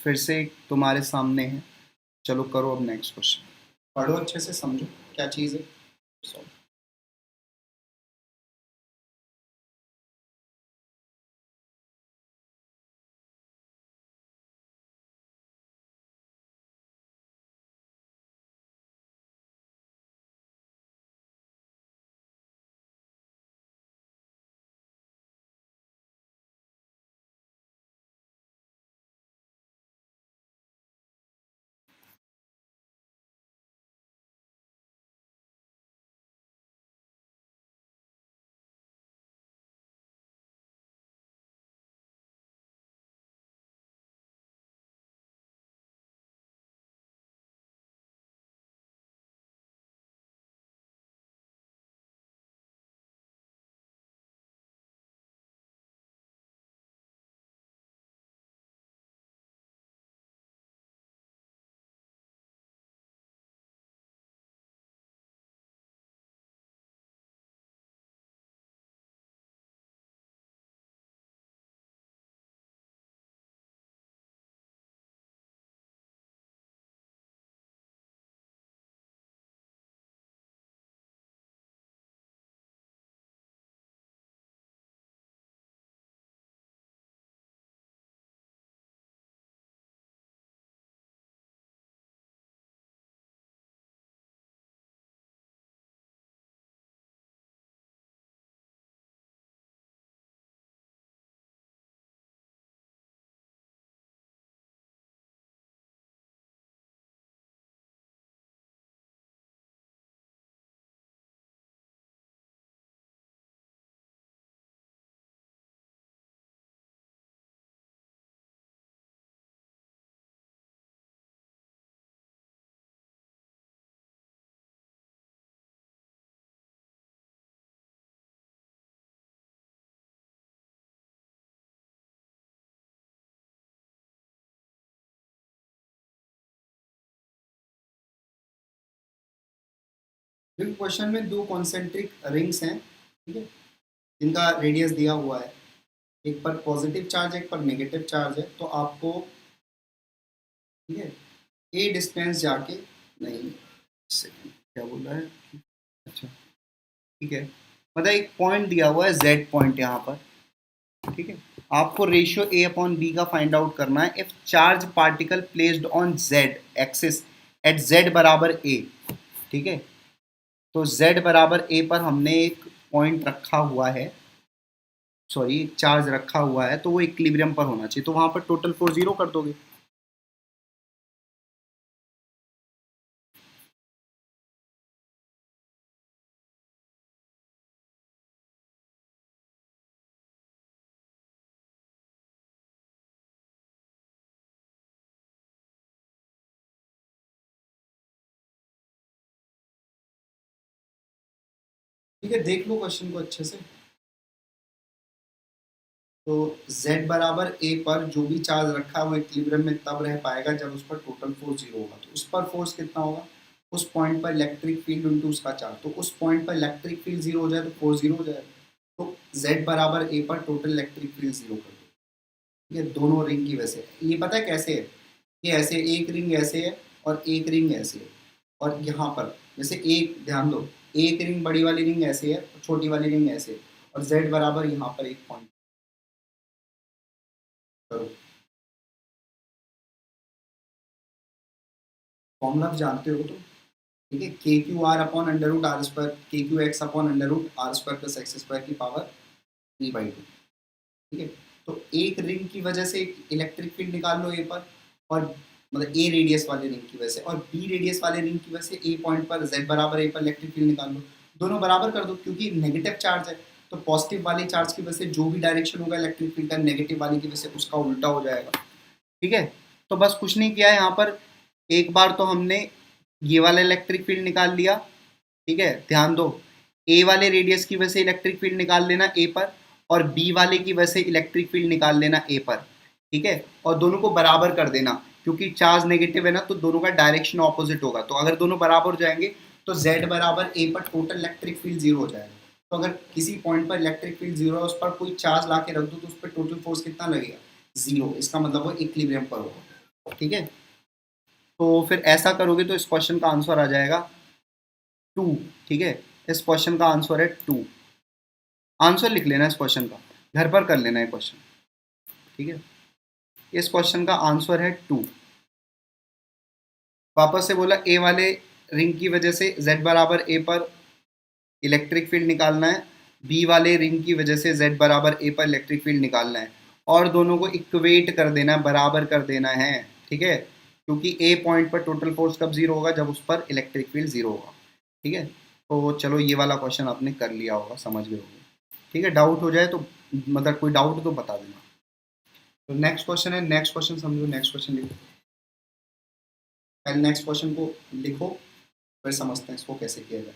फिर से तुम्हारे सामने है। चलो करो अब नेक्स्ट क्वेश्चन। पढ़ो अच्छे से, समझो क्या चीज़ है। देखो क्वेश्चन में दो कॉन्सेंट्रिक रिंग्स हैं, ठीक है, जिनका रेडियस दिया हुआ है। एक पर पॉजिटिव चार्ज है, एक पर नेगेटिव चार्ज है। तो आपको, ठीक है, ए डिस्टेंस जाके, नहीं सेकंड क्या बोल रहा है, अच्छा ठीक है, मतलब एक पॉइंट दिया हुआ है जेड पॉइंट यहाँ पर, ठीक है। आपको रेशियो ए अपॉन बी का फाइंड आउट करना है if charge particle placed on Z axis at Z बराबर ए, ठीक है। तो z बराबर a पर हमने एक पॉइंट रखा हुआ है, सॉरी एक चार्ज रखा हुआ है, तो वो इक्विलिब्रियम पर होना चाहिए। तो वहां पर टोटल फोर्स 0 कर दोगे। ठीक है, देख लो क्वेश्चन को अच्छे से। तो z बराबर a पर जो भी चार्ज रखा है वो इक्विलिब्रियम में तब रह पाएगा जब उस पर टोटल फोर्स 0 होगा। तो उस पर फोर्स कितना होगा, उस पॉइंट पर इलेक्ट्रिक फील्ड इनटू उसका चार्ज। तो उस पॉइंट पर इलेक्ट्रिक फील्ड 0 हो जाए तो फोर्स 0 हो जाएगा। तो z बराबर a पर टोटल इलेक्ट्रिक फील्ड 0 कर दो। ये दोनों रिंग की वजह से, ये पता है कैसे है, ये ऐसे एक रिंग ऐसे है और एक रिंग ऐसे है। और यहाँ पर जैसे एक, ध्यान दो, एक रिंग बड़ी वाली रिंग ऐसे है और छोटी वाली रिंग ऐसे है, और z बराबर यहाँ पर एक पॉइंट करो। फॉर्मूला जानते हो तो, ठीक है, k Q r upon under root are square, k q x upon under root are square plus x square की पावर 3/2, ठीक है। तो एक रिंग की वजह से इलेक्ट्रिक फील्ड निकाल लो ए पर, और मतलब ए रेडियस वाले रिंग की वजह से, और बी रेडियस वाले रिंग की वजह से ए पॉइंट पर z बराबर ए पर इलेक्ट्रिक फील्ड निकाल लो। दोनों बराबर कर दो, क्योंकि नेगेटिव चार्ज है तो पॉजिटिव वाले चार्ज की वजह से जो भी डायरेक्शन होगा इलेक्ट्रिक फील्ड का, नेगेटिव वाली की वजह से उसका उल्टा हो जाएगा, ठीक है। तो बस कुछ नहीं किया है यहाँ पर, एक बार तो हमने ये वाला इलेक्ट्रिक फील्ड निकाल लिया, ठीक है। ध्यान दो, ए वाले रेडियस की वजह से इलेक्ट्रिक फील्ड निकाल लेना ए पर, और बी वाले की वजह से इलेक्ट्रिक फील्ड निकाल लेना ए पर, ठीक है। और दोनों को बराबर कर देना, क्योंकि चार्ज नेगेटिव है ना, तो दोनों का डायरेक्शन ऑपोजिट होगा। तो अगर दोनों बराबर हो जाएंगे तो z बराबर ए पर टोटल इलेक्ट्रिक फील्ड 0 हो जाएगा। तो अगर किसी पॉइंट पर इलेक्ट्रिक फील्ड 0 है, उस पर कोई चार्ज ला के रख दो तो उस पर टोटल फोर्स कितना लगेगा, 0। इसका मतलब वो इक्विलिब्रियम पर होगा। ठीक है, तो फिर ऐसा करोगे तो इस क्वेश्चन का आंसर आ जाएगा 2। ठीक है, इस क्वेश्चन का आंसर है 2। आंसर लिख लेना इस क्वेश्चन का, घर पर कर लेना है क्वेश्चन। ठीक है, इस क्वेश्चन का आंसर है 2। वापस से बोला, ए वाले रिंग की वजह से z बराबर a पर इलेक्ट्रिक फील्ड निकालना है, बी वाले रिंग की वजह से z बराबर a पर इलेक्ट्रिक फील्ड निकालना है, और दोनों को इक्वेट कर देना है, बराबर कर देना है। ठीक है, क्योंकि ए पॉइंट पर टोटल फोर्स कब जीरो होगा, जब उस पर इलेक्ट्रिक फील्ड जीरो होगा। ठीक है, तो चलो ये वाला क्वेश्चन आपने कर लिया होगा, समझ गए होंगे। ठीक है, डाउट हो जाए तो, मतलब कोई डाउट तो बता देना। तो नेक्स्ट क्वेश्चन है, नेक्स्ट क्वेश्चन समझो, नेक्स्ट क्वेश्चन लिखो। पहले नेक्स्ट क्वेश्चन को लिखो, फिर समझते हैं इसको कैसे किया जाए।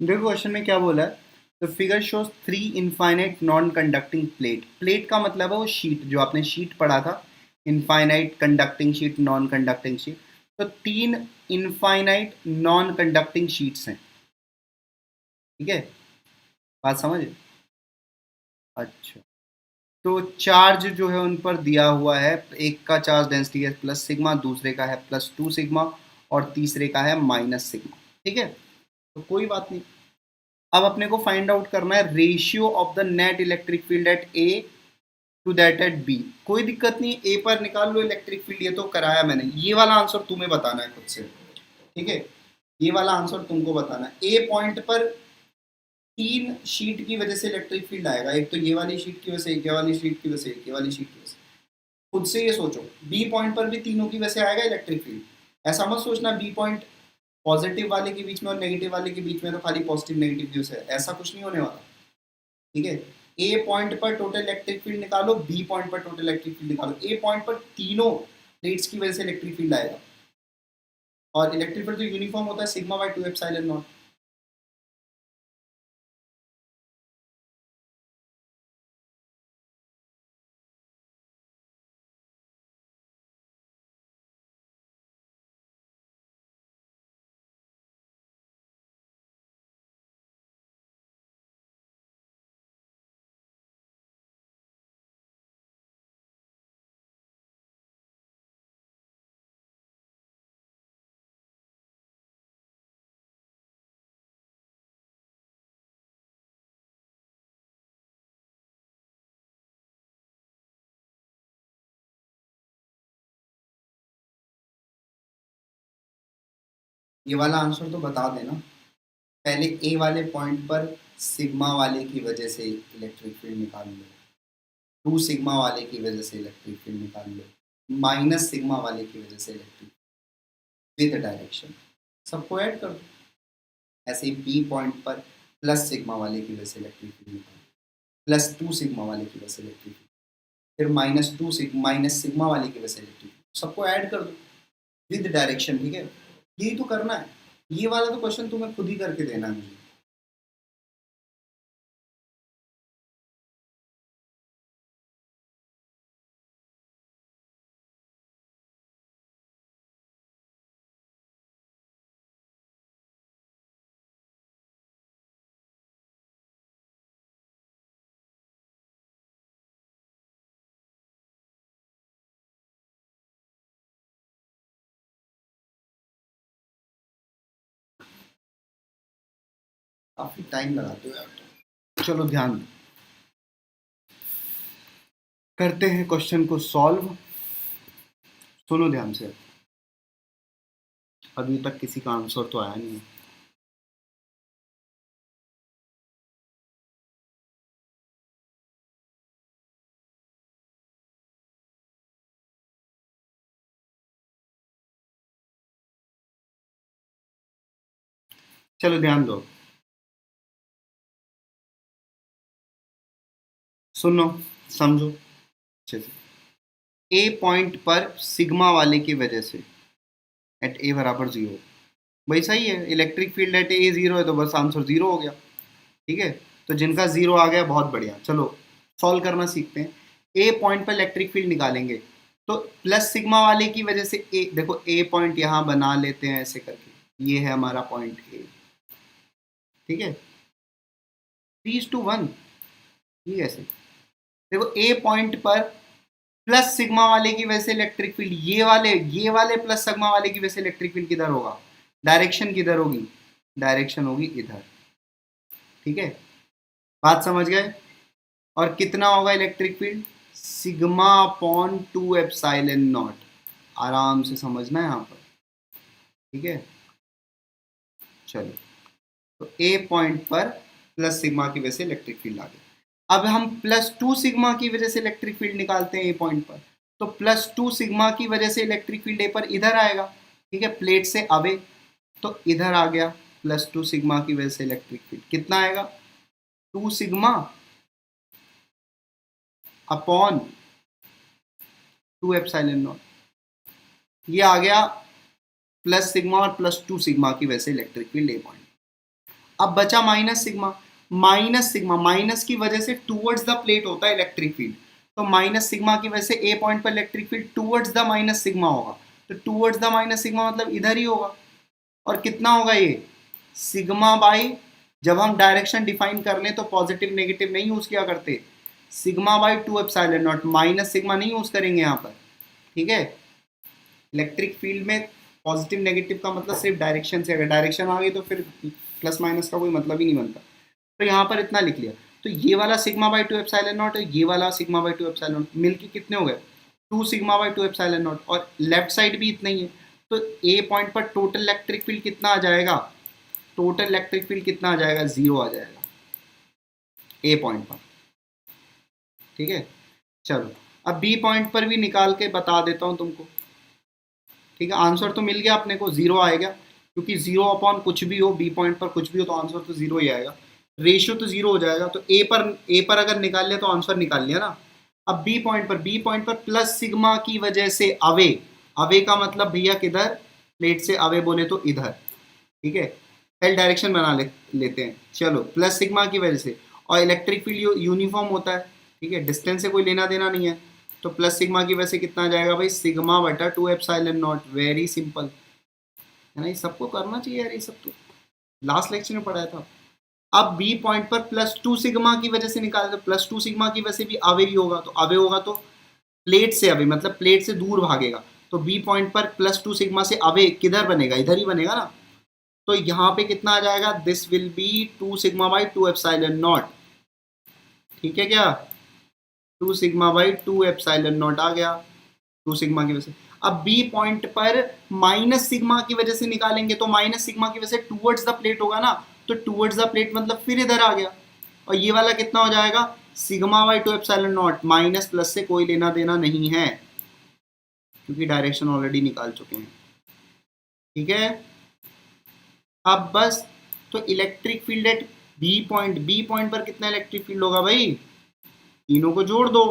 देखो क्वेश्चन में क्या बोला है, the figure shows 3 infinite non conducting plate. Plate का मतलब है वो शीट, जो आपने शीट पढ़ा था, infinite conducting sheet, non conducting sheet. तो 3 इनफाइनाइट नॉन कंडक्टिंग शीट्स हैं। ठीक है, बात समझे? अच्छा, तो चार्ज जो है उन पर दिया हुआ है, एक का चार्ज डेंसिटी है प्लस सिग्मा, दूसरे का है +2 सिग्मा, और तीसरे का है -सिग्मा। ठीक है, तो कोई बात नहीं। अब अपने को फाइंड आउट करना है ratio of the net electric field at A to that at B. कोई दिक्कत नहीं, ए पर निकाल लो इलेक्ट्रिक फील्ड, ये तो कराया मैंने। ये वाला आंसर तुम्हें बताना है खुद से। ठीक है, ये वाला आंसर तुमको बताना है। ए पॉइंट पर 3 शीट की वजह से इलेक्ट्रिक फील्ड आएगा, एक तो ये वाली शीट की वजह से, एक ये वाली शीट की वजह से, एक ये वाली शीट की वजह से। खुद से ये सोचो, बी पॉइंट पर भी तीनों की वजह से आएगा इलेक्ट्रिक फील्ड। ऐसा मत सोचना बी पॉइंट पॉजिटिव वाले के बीच में और नेगेटिव वाले के बीच में तो खाली पॉजिटिव नेगेटिव व्यूज है, ऐसा कुछ नहीं होने वाला। ठीक है, ए पॉइंट पर टोटल इलेक्ट्रिक फील्ड निकालो, बी पॉइंट पर टोटल इलेक्ट्रिक फील्ड निकालो। ए पॉइंट पर तीनों प्लेट्स की वजह से इलेक्ट्रिक फील्ड आएगा, और इलेक्ट्रिक फील्ड तो यूनिफॉर्म होता है, सिग्मा बाय 2 एप्सिलॉन नॉट। ये वाला आंसर तो बता देना। पहले ए वाले पॉइंट पर सिग्मा वाले की वजह से इलेक्ट्रिक फील्ड निकाल लो, 2 सिग्मा वाले की वजह से इलेक्ट्रिक फील्ड निकाल लो, -सिग्मा वाले की वजह से इलेक्ट्रिक विद डायरेक्शन, सबको ऐड कर दो। ऐसे ही बी पॉइंट पर +सिग्मा वाले की वजह से इलेक्ट्रिक फील्ड निकालो, +2 सिग्मा वाले की वजह से इलेक्ट्रिक फील्ड, फिर -सिग्मा वाले की वजह से इलेक्ट्रिक फील्ड, सबको ऐड कर दो विद डायरेक्शन। ठीक है, यही तो करना है। ये वाला तो क्वेश्चन तुम्हें खुद ही करके देना है मुझे। काफी टाइम लगाते हो यार। चलो ध्यान दो। करते हैं क्वेश्चन को सॉल्व। सुनो ध्यान से, अभी तक किसी का आंसर तो आया नहीं है। चलो ध्यान दो, सुनो, समझो अच्छे से। ए पॉइंट पर सिग्मा वाले की वजह से एट ए बराबर जीरो, भाई सही है, electric field at A zero है तो बस आंसर जीरो हो गया। ठीक है, तो जिनका जीरो आ गया बहुत बढ़िया। चलो सॉल्व करना सीखते हैं। ए पॉइंट पर इलेक्ट्रिक फील्ड निकालेंगे तो प्लस सिग्मा वाले की वजह से ए, देखो ए पॉइंट यहाँ बना लेते हैं ऐसे करके, ये है हमारा पॉइंट ए। ठीक है, 3:1, ये ऐसे। देखो ए पॉइंट पर प्लस सिग्मा वाले की वजह से इलेक्ट्रिक फील्ड, ये वाले प्लस सिग्मा वाले की वजह से इलेक्ट्रिक फील्ड किधर होगा, डायरेक्शन किधर होगी, डायरेक्शन होगी इधर। ठीक है, बात समझ गए। और कितना होगा electric field, sigma upon 2 epsilon not. आराम से समझना है यहाँ पर। ठीक है, चलो, तो ए पॉइंट पर प्लस सिग्मा की वजह से इलेक्ट्रिक फील्ड आ गया। अब हम +2 सिग्मा की वजह से इलेक्ट्रिक फील्ड निकालते हैं ए पॉइंट पर, तो +2 सिग्मा की वजह से इलेक्ट्रिक फील्ड ए पर इधर आएगा। ठीक है, प्लेट से अवे, तो इधर आ गया। +2 सिग्मा की वजह से इलेक्ट्रिक फील्ड कितना आएगा, 2 सिग्मा अपॉन 2 एप्सिलॉन नॉट, ये आ गया प्लस सिग्मा और +2 सिग्मा की वजह से इलेक्ट्रिक फील्ड ए पॉइंट। अब बचा माइनस सिग्मा। माइनस की वजह से टूवर्ड्स द प्लेट होता है इलेक्ट्रिक फील्ड, तो माइनस सिग्मा की वजह से ए पॉइंट पर electric field towards the minus sigma होगा, तो टूवर्ड्स द माइनस सिग्मा मतलब इधर ही होगा। और कितना होगा ये, सिग्मा बाई, जब हम डायरेक्शन डिफाइन कर लें तो पॉजिटिव नेगेटिव नहीं यूज किया करते, sigma by 2 epsilon not, minus sigma नहीं यूज करेंगे यहाँ पर। ठीक है, इलेक्ट्रिक फील्ड में पॉजिटिव नेगेटिव का मतलब सिर्फ डायरेक्शन से, अगर डायरेक्शन आ गई तो फिर प्लस माइनस का कोई मतलब ही नहीं बनता। तो यहाँ पर इतना लिख लिया, तो ये वाला सिग्मा बाई 2 एप्सिलॉन नॉट और ये वाला सिग्मा बाई 2 एप्सिलॉन नॉट मिलके कितने हो गए, 2 सिग्मा बाई 2 एप्सिलॉन नॉट, और लेफ्ट साइड भी इतना ही है। तो ए पॉइंट पर टोटल इलेक्ट्रिक फील्ड कितना आ जाएगा, टोटल इलेक्ट्रिक फील्ड कितना आ जाएगा, 0 आ जाएगा ए पॉइंट पर। ठीक है, चलो अब बी पॉइंट पर भी निकाल के बता देता हूँ तुमको। ठीक है, आंसर तो मिल गया अपने को, 0 आएगा, क्योंकि 0 अपॉन कुछ भी हो, बी पॉइंट पर कुछ भी हो तो आंसर तो 0 ही आएगा। रेशियो तो 0 हो जाएगा, तो ए पर अगर निकाल लिया तो आंसर निकाल लिया ना। अब बी पॉइंट पर प्लस सिग्मा की वजह से अवे, अवे का मतलब भैया किधर, प्लेट से अवे बोले तो इधर। ठीक है, पहले डायरेक्शन बना लेते हैं। चलो, प्लस सिग्मा की वजह से, और इलेक्ट्रिक फील्ड यूनिफॉर्म होता है। ठीक है, डिस्टेंस से कोई लेना देना नहीं है, तो प्लस सिग्मा की वजह से कितना आ जाएगा भाई, सिग्मा बटा 2 एप्सिलॉन नॉट। वेरी सिंपल है ना, ये सबको करना चाहिए यार, ये सब तो लास्ट लेक्चर में पढ़ाया था। अब बी पॉइंट पर +2 सिग्मा की वजह से निकाले, तो +2 सिग्मा की वजह से भी अवे ही होगा, तो अवे होगा तो प्लेट से अवे मतलब प्लेट से दूर भागेगा, तो बी पॉइंट पर +2 सिग्मा से अवे किधर बनेगा, इधर ही बनेगा ना। तो यहाँ पे कितना आ जाएगा, this will be 2 sigma by 2 epsilon not. ठीक है क्या, 2 सिग्मा बाई 2 एप्सिलॉन नॉट आ गया, 2 सिग्मा की वजह से। अब बी पॉइंट पर माइनस सिग्मा की वजह से निकालेंगे, तो माइनस सिग्मा की वजह से टूवर्ड्स द प्लेट होगा ना, तो टूवर्ड्स द प्लेट मतलब फिर इधर आ गया, और ये वाला कितना हो जाएगा, sigma by 2 epsilon not. Minus plus से कोई लेना देना नहीं है, क्योंकि डायरेक्शन ऑलरेडी निकाल चुके हैं। ठीक है, अब बस, तो electric field at B point पर कितना इलेक्ट्रिक फील्ड होगा भाई, तीनों को जोड़ दो,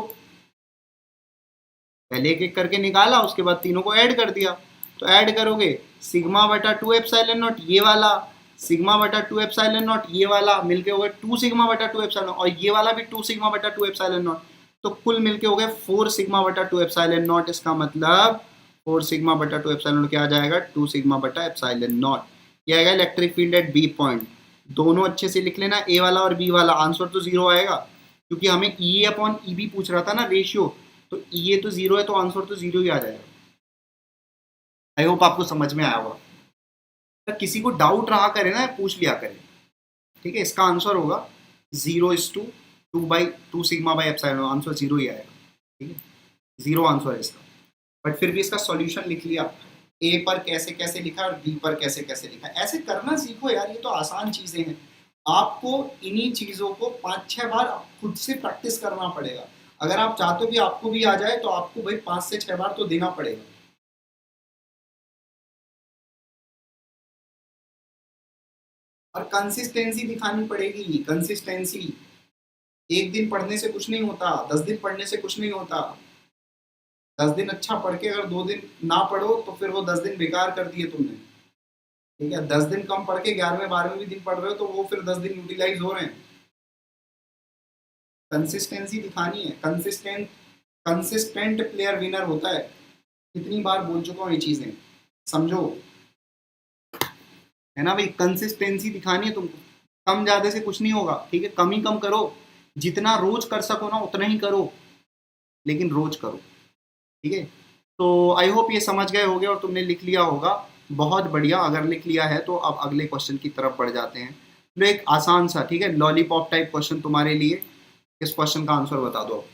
पहले एक एक करके निकाला, उसके बाद तीनों को ऐड कर दिया, तो ऐड करोगे सिग्मा बटा 2 एप्सिलॉन नॉट ये वाला, सिग्मा बटा 2 एप्सिलॉन नॉट ये वाला, मिलके हो गए 2 सिग्मा बटा 2 एप्सिलॉन, और ये वाला भी 2 सिग्मा बटा 2 एप्सिलॉन नॉट, तो कुल मिलके हो गए 4 सिग्मा बटा 2 एप्सिलॉन नॉट। इसका मतलब 4 सिग्मा बटा 2 एप्सिलॉन नॉट क्या आ जाएगा, 2 सिग्मा बटा एप्सिलॉन नॉट। ये आएगा electric field at B point. दोनों अच्छे से लिख लेना, ए वाला और बी वाला, आंसर तो 0 आएगा, क्योंकि हमें ई अपॉन ई बी पूछ रहा था ना रेशियो, तो ये तो 0 है, तो आंसर तो 0 ही आ जाएगा। आई होप आपको समझ में आया होगा। तो किसी को डाउट रहा करे ना, पूछ लिया करे। ठीक है, इसका आंसर होगा 0:2 2 सिग्मा बाई एप्सिलॉन, आंसर 0 ही आएगा। ठीक है, 0 आंसर है इसका। बट फिर भी इसका सॉल्यूशन लिख लिया, ए पर कैसे कैसे लिखा और बी पर कैसे कैसे लिखा। ऐसे करना सीखो यार, ये तो आसान चीजें हैं। आपको इन्हीं चीजों को 5-6 बार खुद से प्रैक्टिस करना पड़ेगा। अगर आप चाहते हो कि आपको भी आ जाए तो आपको भाई 5 से 6 बार तो देना पड़ेगा। और कंसिस्टेंसी दिखानी पड़ेगी, कंसिस्टेंसी। एक दिन पढ़ने से कुछ नहीं होता, 10 दिन पढ़ने से कुछ नहीं होता। 10 दिन अच्छा पढ़ के अगर 2 दिन ना पढ़ो तो फिर वो 10 दिन बेकार कर दिए तुमने। ठीक है, 10 दिन कम पढ़ के 11वें 12वें भी दिन पढ़ रहे हो तो वो फिर 10 दिन यूटिलाइज हो रहे हैं। कंसिस्टेंसी दिखानी है, कंसिस्टेंट। कंसिस्टेंट प्लेयर विनर होता है। कितनी बार बोल चुका हूँ ये चीजें, समझो। है ना भाई, कंसिस्टेंसी दिखानी है तुमको। कम ज्यादा से कुछ नहीं होगा, ठीक है, कम ही कम करो। जितना रोज कर सको ना उतना ही करो, लेकिन रोज करो। ठीक है, तो आई होप ये समझ गए होगे और तुमने लिख लिया होगा। बहुत बढ़िया, अगर लिख लिया है तो अब अगले क्वेश्चन की तरफ बढ़ जाते हैं। तो एक आसान सा, ठीक है, लॉलीपॉप टाइप क्वेश्चन तुम्हारे लिए। इस क्वेश्चन का आंसर बता दो।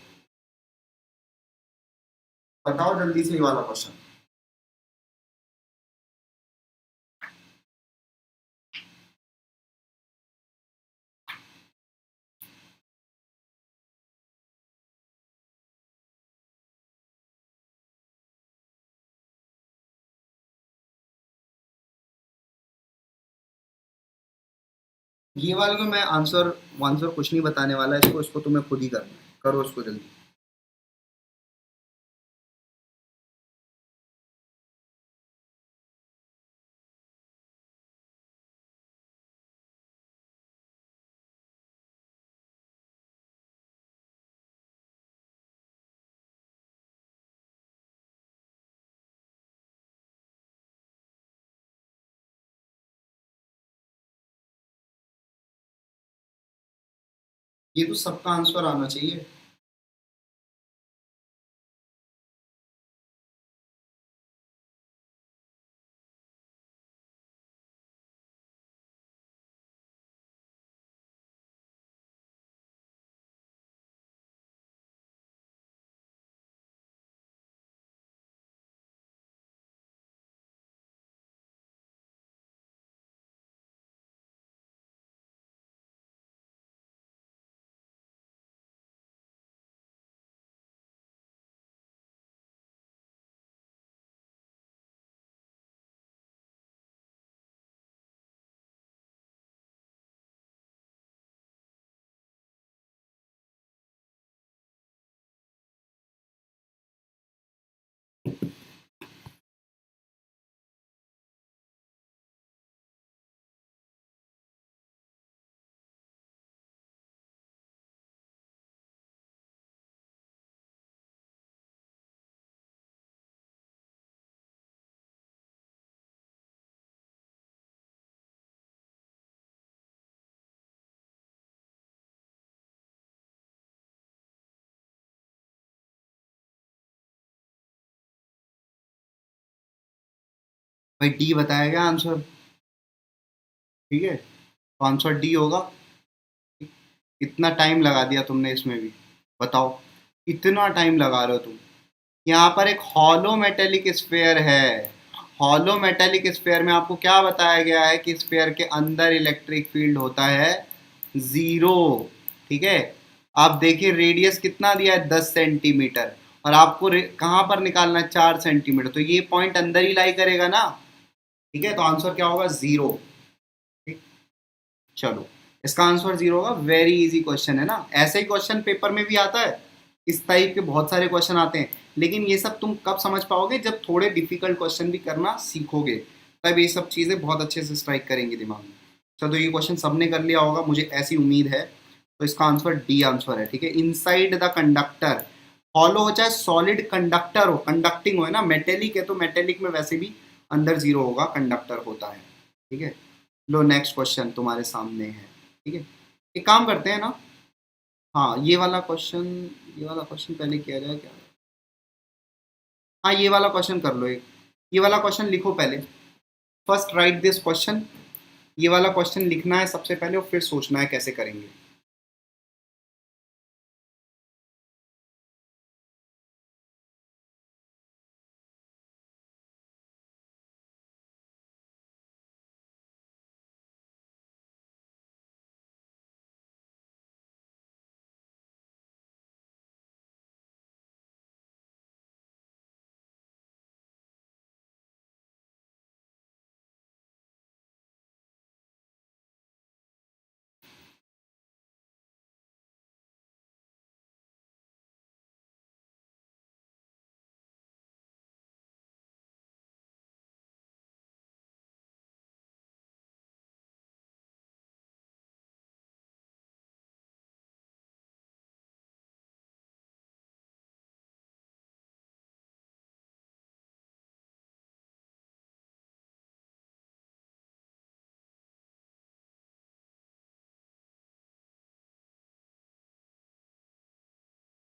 बताओ जल्दी से ये वाला क्वेश्चन। ये वाले को मैं आंसर आंसर कुछ नहीं बताने वाला, इसको इसको तुम्हें खुद ही करना है। करो इसको जल्दी। ये तो सबका आंसर आना चाहिए। भाई डी बताया गया आंसर। ठीक है, तो आंसर डी होगा। इतना टाइम लगा दिया तुमने इसमें भी, बताओ। इतना टाइम लगा रहे हो तुम। यहाँ पर एक हॉलो मेटेलिक स्फेयर है। हॉलो मेटेलिक स्फेयर में आपको क्या बताया गया है कि स्फेयर के अंदर इलेक्ट्रिक फील्ड होता है 0। ठीक है, आप देखिए रेडियस कितना दिया है, 10 सेंटीमीटर। और आपको कहाँ पर निकालना है, 4 सेंटीमीटर। तो ये पॉइंट अंदर ही लाई करेगा ना। ठीक है, तो आंसर क्या होगा, 0। ठीक, चलो, इसका आंसर 0 होगा। वेरी इजी क्वेश्चन है ना, ऐसे ही क्वेश्चन पेपर में भी आता है। इस टाइप के बहुत सारे क्वेश्चन आते हैं। लेकिन ये सब तुम कब समझ पाओगे, जब थोड़े डिफिकल्ट क्वेश्चन भी करना सीखोगे, तब ये सब चीज़ें बहुत अच्छे से स्ट्राइक करेंगी दिमाग में। चलो, ये क्वेश्चन सबने कर लिया होगा, मुझे ऐसी उम्मीद है। तो इसका आंसर डी आंसर है। ठीक है, इनसाइड द कंडक्टर। हॉलो हो चाहे सॉलिड कंडक्टर हो, कंडक्टिंग हो, है ना, मेटेलिक है तो मेटेलिक में वैसे भी अंदर 0 होगा, कंडक्टर होता है। ठीक है, लो नेक्स्ट क्वेश्चन तुम्हारे सामने है। ठीक है, एक काम करते हैं ना। हाँ, ये वाला क्वेश्चन पहले किया जाए क्या। हाँ, ये वाला क्वेश्चन कर लो एक। ये वाला क्वेश्चन लिखो पहले। First right this question. ये वाला क्वेश्चन लिखना है सबसे पहले और फिर सोचना है कैसे करेंगे।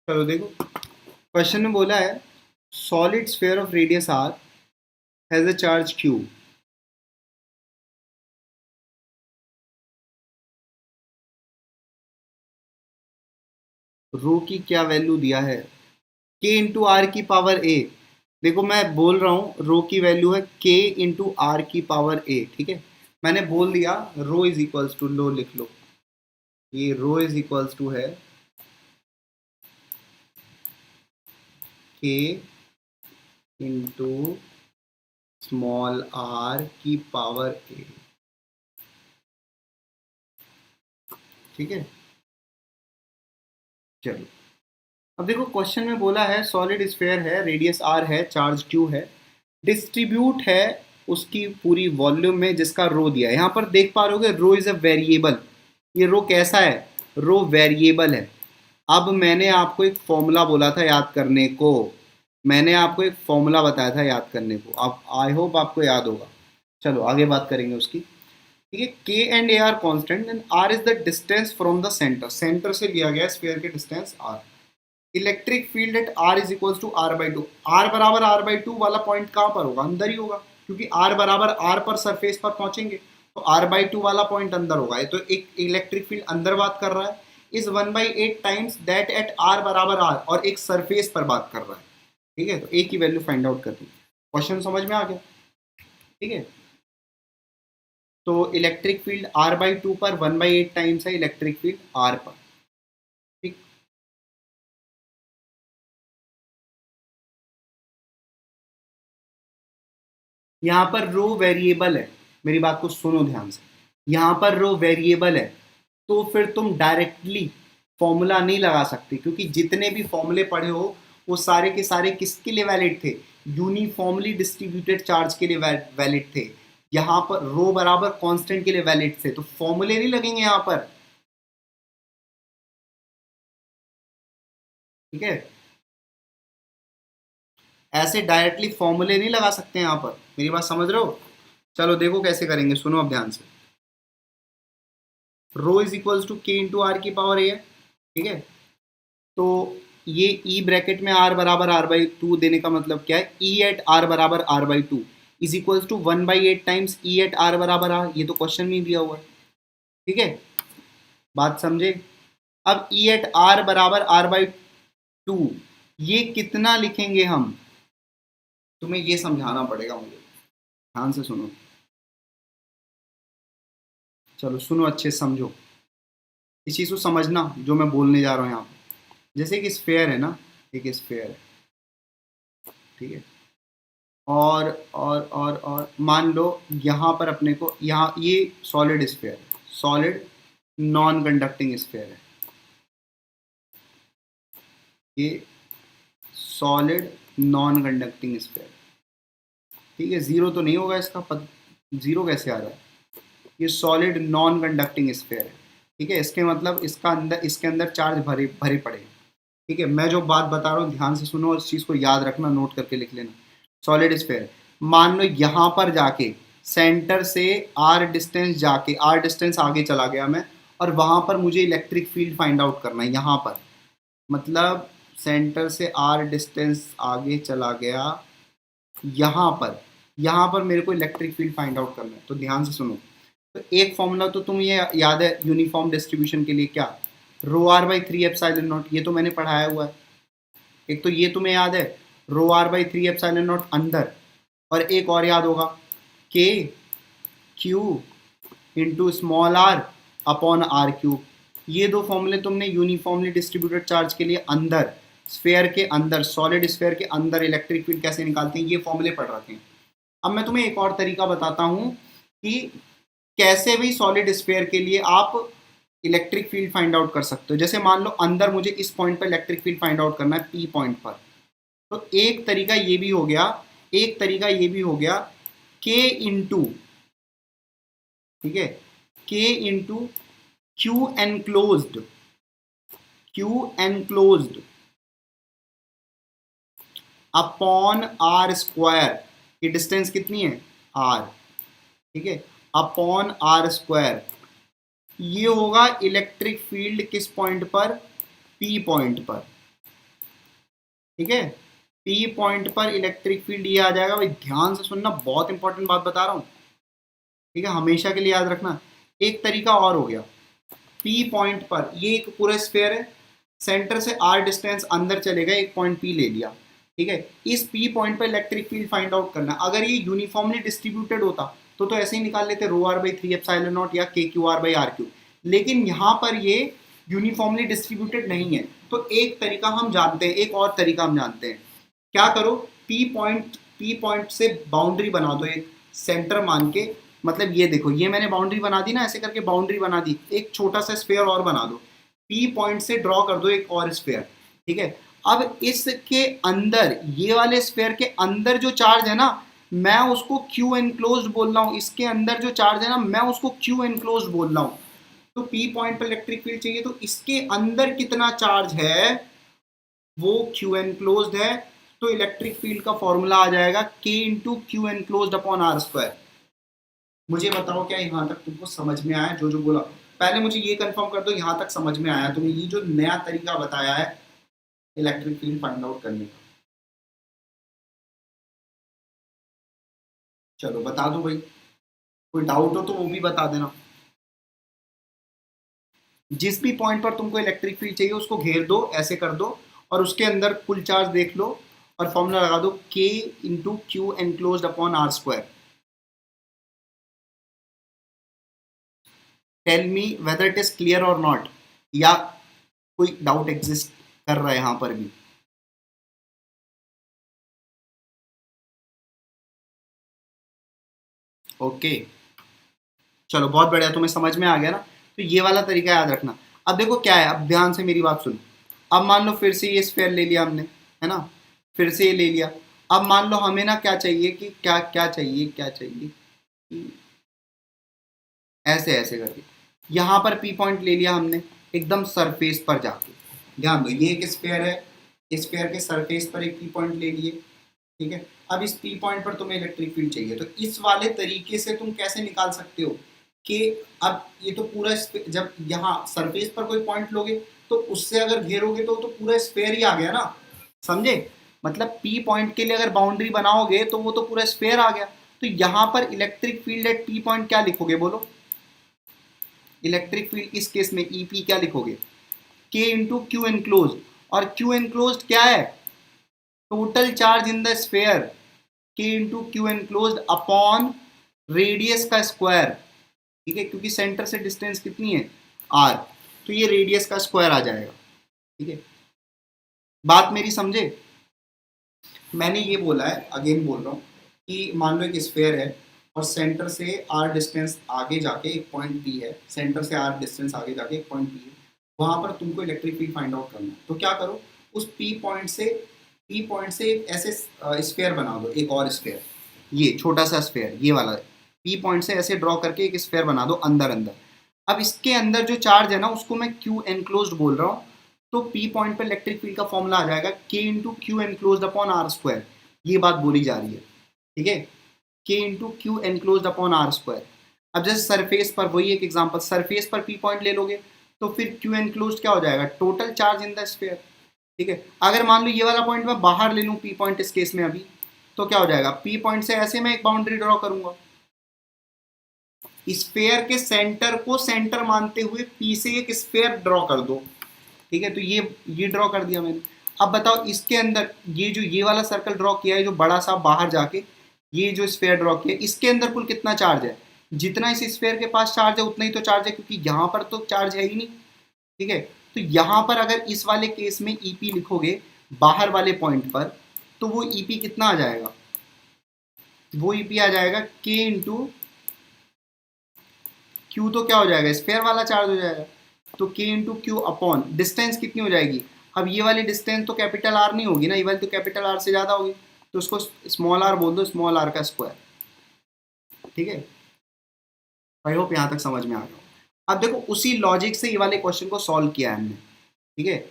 चलो देखो, क्वेश्चन में बोला है solid sphere of radius R has a charge Q. Rho की क्या वैल्यू दिया है, के इंटू आर की पावर ए। देखो मैं बोल रहा हूँ रो की वैल्यू है के इंटू आर की पावर ए, ठीक है। मैंने बोल दिया रो इज इक्वल्स टू, लो लिख लो, ये रो इज इक्वल्स टू है के इंटू स्मॉल आर की पावर ए, ठीक है। चलो अब देखो क्वेश्चन में बोला है सॉलिड स्फीयर है, रेडियस आर है, चार्ज क्यू है, डिस्ट्रीब्यूट है उसकी पूरी वॉल्यूम में जिसका रो दिया है। यहाँ पर देख पा रहे हो रो इज अ वेरिएबल। ये रो कैसा है, रो वेरिएबल है। अब मैंने आपको एक फॉर्मूला बोला था याद करने को, मैंने आपको एक फॉर्मूला बताया था याद करने को, आप आई होप आपको याद होगा। चलो आगे बात करेंगे उसकी, ठीक है। K and A are constant and R is the distance from the centre, centre से लिया गया स्फीयर के distance R. Electric field at R is equal to R by two, R बराबर आर बाई टू वाला point कहाँ पर होगा, अंदर ही होगा, क्योंकि आर बराबर आर पर सरफेस पर पहुंचेंगे तो आर बाई टू वाला पॉइंट अंदर होगा। ये तो एक इलेक्ट्रिक फील्ड अंदर बात कर रहा है, is 1/8 times that at R बराबर आर, और एक सरफेस पर बात कर रहा है, ठीक है। तो ए की वैल्यू फाइंड आउट कर दी, क्वेश्चन समझ में आ गया, ठीक है। तो electric field R by two पर 1/8 टाइम्स है इलेक्ट्रिक फील्ड आर पर, ठीक। यहाँ पर रो वेरिएबल है, मेरी बात को सुनो ध्यान से, यहाँ पर रो वेरिएबल है तो फिर तुम डायरेक्टली फॉर्मूला नहीं लगा सकते, क्योंकि जितने भी फॉर्मूले पढ़े हो वो सारे के सारे किसके लिए वैलिड थे, यूनिफॉर्मली डिस्ट्रीब्यूटेड चार्ज के लिए वैलिड थे। यहाँ पर रो बराबर कांस्टेंट के लिए वैलिड थे, तो फॉर्मूले नहीं लगेंगे यहाँ पर, ठीक है। ऐसे डायरेक्टली फॉर्मूले नहीं लगा सकते यहाँ पर, मेरी बात समझ रहे हो। चलो देखो कैसे करेंगे, सुनो अब ध्यान से। Rho is equals to K into are की पावर ए है, ठीक है। तो ये ई ब्रैकेट में आर बराबर आर बाई टू देने का मतलब क्या है, ई एट आर बराबर R by two is equals to 1/8 times E at R बराबर आर, ये तो क्वेश्चन में दिया हुआ है, ठीक है। बात समझे। अब ई एट आर बराबर आर बाई टू, ये कितना लिखेंगे हम, तुम्हें ये समझाना पड़ेगा मुझे, ध्यान से सुनो। चलो सुनो अच्छे से समझो, इस चीज़ को समझना जो मैं बोलने जा रहा हूँ यहाँ पे। जैसे एक स्फेयर है ना, एक स्फेयर है, ठीक है। और मान लो यहाँ पर अपने को, यहाँ ये सॉलिड स्फेयर है, सॉलिड नॉन कंडक्टिंग स्फेयर है, ये सॉलिड नॉन कंडक्टिंग स्फेयर, ठीक है। जीरो तो नहीं होगा इसका, जीरो कैसे आ रहा है, ये सॉलिड नॉन कंडक्टिंग स्फेयर है, ठीक है। इसके मतलब इसका अंदर, इसके अंदर चार्ज भरे भरे पड़े, ठीक है। मैं जो बात बता रहा हूँ ध्यान से सुनो और इस चीज़ को याद रखना, नोट करके लिख लेना। सॉलिड स्फेयर, मान लो यहाँ पर जाके सेंटर से आर डिस्टेंस जाके, आर डिस्टेंस आगे चला गया मैं, और वहाँ पर मुझे इलेक्ट्रिक फील्ड फाइंड आउट करना है यहाँ पर, मतलब सेंटर से आर डिस्टेंस आगे चला गया यहाँ पर, यहाँ पर मेरे को इलेक्ट्रिक फील्ड फाइंड आउट करना है। तो ध्यान से सुनो, तो एक फॉर्मूला तो तुम्हें ये याद है यूनिफॉर्म डिस्ट्रीब्यूशन के लिए, क्या, rho are by three epsilon naught, ये तो मैंने पढ़ाया हुआ है। एक तो ये तुम्हें याद है rho are by three epsilon naught अंदर, और एक और याद होगा k q into small r upon R cube. ये दो फॉर्मूले तुमने यूनिफॉर्मली डिस्ट्रीब्यूटेड चार्ज के लिए अंदर, स्फेयर के अंदर, सॉलिड स्फेयर के अंदर इलेक्ट्रिक फील्ड कैसे निकालते हैं, ये फॉर्मूले पढ़ रखे हैं। अब मैं तुम्हें एक और तरीका बताता हूँ कि कैसे भी सॉलिड स्फेयर के लिए आप इलेक्ट्रिक फील्ड फाइंड आउट कर सकते हो। जैसे मान लो अंदर मुझे इस पॉइंट पर इलेक्ट्रिक फील्ड फाइंड आउट करना है, पी पॉइंट पर, तो एक तरीका ये भी हो गया, एक तरीका ये भी हो गया के इंटू, ठीक है, के into Q enclosed, Q enclosed upon R square, की डिस्टेंस कितनी है आर, ठीक है, अपॉन आर स्क्वायर। ये होगा इलेक्ट्रिक फील्ड किस पॉइंट पर, पी पॉइंट पर, ठीक है, पी पॉइंट पर इलेक्ट्रिक फील्ड ये आ जाएगा। भाई ध्यान से सुनना, बहुत इंपॉर्टेंट बात बता रहा हूँ, ठीक है, हमेशा के लिए याद रखना। एक तरीका और हो गया, पी पॉइंट पर ये एक पूरा स्फीयर है, सेंटर से आर डिस्टेंस अंदर चलेगा, एक पॉइंट पी ले लिया, ठीक है, इस पी पॉइंट पर इलेक्ट्रिक फील्ड फाइंड आउट करना। अगर ये यूनिफॉर्मली डिस्ट्रीब्यूटेड होता तो ऐसे ही निकाल लेते, rho are by 3 epsilon not या K Q R by R Q, लेकिन यहाँ पर ये यूनिफॉर्मली डिस्ट्रीब्यूटेड नहीं है। तो एक तरीका हम जानते हैं, एक और तरीका हम जानते हैं, क्या करो, पी पॉइंट से बाउंड्री बना दो एक सेंटर मान के। मतलब ये देखो, ये मैंने बाउंड्री बना दी ना, ऐसे करके बाउंड्री बना दी, एक छोटा सा स्फीयर और बना दो, पी पॉइंट से ड्रॉ कर दो एक और स्फीयर, ठीक है। अब इसके अंदर, ये वाले स्फीयर के अंदर जो चार्ज है ना, मैं उसको क्यू एनक्लोज्ड बोल रहा हूँ, इसके अंदर जो चार्ज है ना, मैं उसको क्यू एनक्लोज्ड बोल रहा हूँ। तो पी पॉइंट पर इलेक्ट्रिक फील्ड चाहिए, तो इसके अंदर कितना चार्ज है वो क्यू एनक्लोज्ड है, तो इलेक्ट्रिक फील्ड का फॉर्मूला आ जाएगा K into Q enclosed upon R square. मुझे बताओ क्या यहाँ तक तुमको समझ में आया? जो जो बोला, पहले मुझे ये कंफर्म कर दो यहाँ तक समझ में आया तुम्हें, ये जो नया तरीका बताया है इलेक्ट्रिक फील्ड फाइंड आउट करने का? चलो बता दो भाई, कोई डाउट हो तो वो भी बता देना। जिस भी पॉइंट पर तुमको इलेक्ट्रिक फील्ड चाहिए उसको घेर दो, ऐसे कर दो, और उसके अंदर कुल चार्ज देख लो और फॉर्मूला लगा दो K into Q enclosed upon R square. Tell me whether it is clear और नॉट, या कोई डाउट एग्जिस्ट कर रहा है यहाँ पर भी? ओके, चलो बहुत बढ़िया, तुम्हें समझ में आ गया ना। तो ये वाला तरीका याद रखना। अब देखो क्या है, अब ध्यान से मेरी बात सुनो। अब मान लो फिर से ये स्फीयर ले लिया हमने, है ना, फिर से ये ले लिया। अब मान लो हमें ना क्या चाहिए, कि क्या क्या चाहिए, क्या चाहिए कि ऐसे ऐसे करके यहाँ पर पी पॉइंट ले लिया हमने, एकदम सरफेस पर जाके। ध्यान दो, ये एक स्फीयर है, स्फीयर के सरफेस पर एक पी पॉइंट ले लिए, ठीक है। अब इस पी पॉइंट पर तुम्हें इलेक्ट्रिक फील्ड चाहिए, तो इस वाले तरीके से तुम कैसे निकाल सकते हो कि अब ये तो पूरा जब यहाँ सरफेस पर कोई पॉइंट लोगे तो उससे अगर घेरोगे तो पूरा स्फीयर ही आ गया ना, समझे? मतलब पी पॉइंट के लिए अगर बाउंड्री बनाओगे तो वो तो पूरा स्फीयर आ गया। तो यहाँ पर electric field at P point क्या लिखोगे बोलो? इलेक्ट्रिक फील्ड इस केस में ईपी क्या लिखोगे? के इंटू क्यू एनक्लोज, और क्यू एनक्लोज क्या है? Total charge in the sphere, K into Q enclose upon radius का स्क्वायर, ठीक है, क्योंकि सेंटर से डिस्टेंस कितनी है, आर, तो ये रेडियस का स्क्वायर आ जाएगा, ठीक है। बात मेरी समझे? मैंने ये बोला है, अगेन बोल रहा हूँ, कि मान लो एक स्फीयर है और सेंटर से आर डिस्टेंस आगे जाके एक पॉइंट पी है, सेंटर से आर डिस्टेंस आगे जाके एक पॉइंट पी है, वहां पर तुमको इलेक्ट्रिक फील्ड फाइंड आउट करना है। तो क्या करो, उस पी पॉइंट से एक ऐसे स्फीयर बना दो, एक और स्फीयर, ये छोटा सा स्फीयर, ये वाला पी पॉइंट से ऐसे ड्रॉ करके एक स्फीयर बना दो अंदर अंदर। अब इसके अंदर जो चार्ज है ना उसको मैं क्यू एनक्लोज्ड बोल रहा हूँ, तो पी पॉइंट पर इलेक्ट्रिक फील्ड का फॉर्मूला आ जाएगा K into Q enclosed upon R square. ये बात बोली जा रही है, ठीक है, के into Q enclosed upon R square. अब जैसे सरफेस पर, वही एक एग्जांपल, सरफेस पर पी पॉइंट ले लोगे तो फिर क्यू एनक्लोज्ड क्या हो जाएगा, total charge in the sphere, ठीक है। अगर मान लो ये वाला पॉइंट मैं बाहर ले लूँ पी पॉइंट इस केस में अभी, तो क्या हो जाएगा, पी पॉइंट से ऐसे मैं एक बाउंड्री ड्रॉ करूंगा, स्फीयर के सेंटर को सेंटर मानते हुए पी से एक स्फीयर ड्रॉ कर दो, ठीक है। तो ये ड्रॉ कर दिया मैंने। अब बताओ इसके अंदर ये वाला सर्कल ड्रॉ किया है जो बड़ा सा बाहर जाके, ये जो स्फीयर ड्रॉ किया, इसके अंदर कुल कितना चार्ज है? जितना इस स्फीयर के पास चार्ज है उतना ही तो चार्ज है, क्योंकि यहाँ पर तो चार्ज है ही नहीं, ठीक है। तो यहाँ पर अगर इस वाले केस में ईपी लिखोगे बाहर वाले पॉइंट पर, तो वो ईपी कितना आ जाएगा, वो ईपी आ जाएगा के इंटू क्यू, तो क्या हो जाएगा, स्फीयर वाला चार्ज हो जाएगा, तो K into Q upon distance कितनी हो जाएगी। अब ये वाली डिस्टेंस तो कैपिटल आर नहीं होगी ना, ये वाली तो कैपिटल आर से ज़्यादा होगी, तो उसको स्मॉल आर बोल दो, स्मॉल आर का स्क्वायर, ठीक है। आई होप यहाँ तक समझ में आ गया। अब देखो उसी लॉजिक से ये वाले क्वेश्चन को सॉल्व किया है हमने, ठीक है।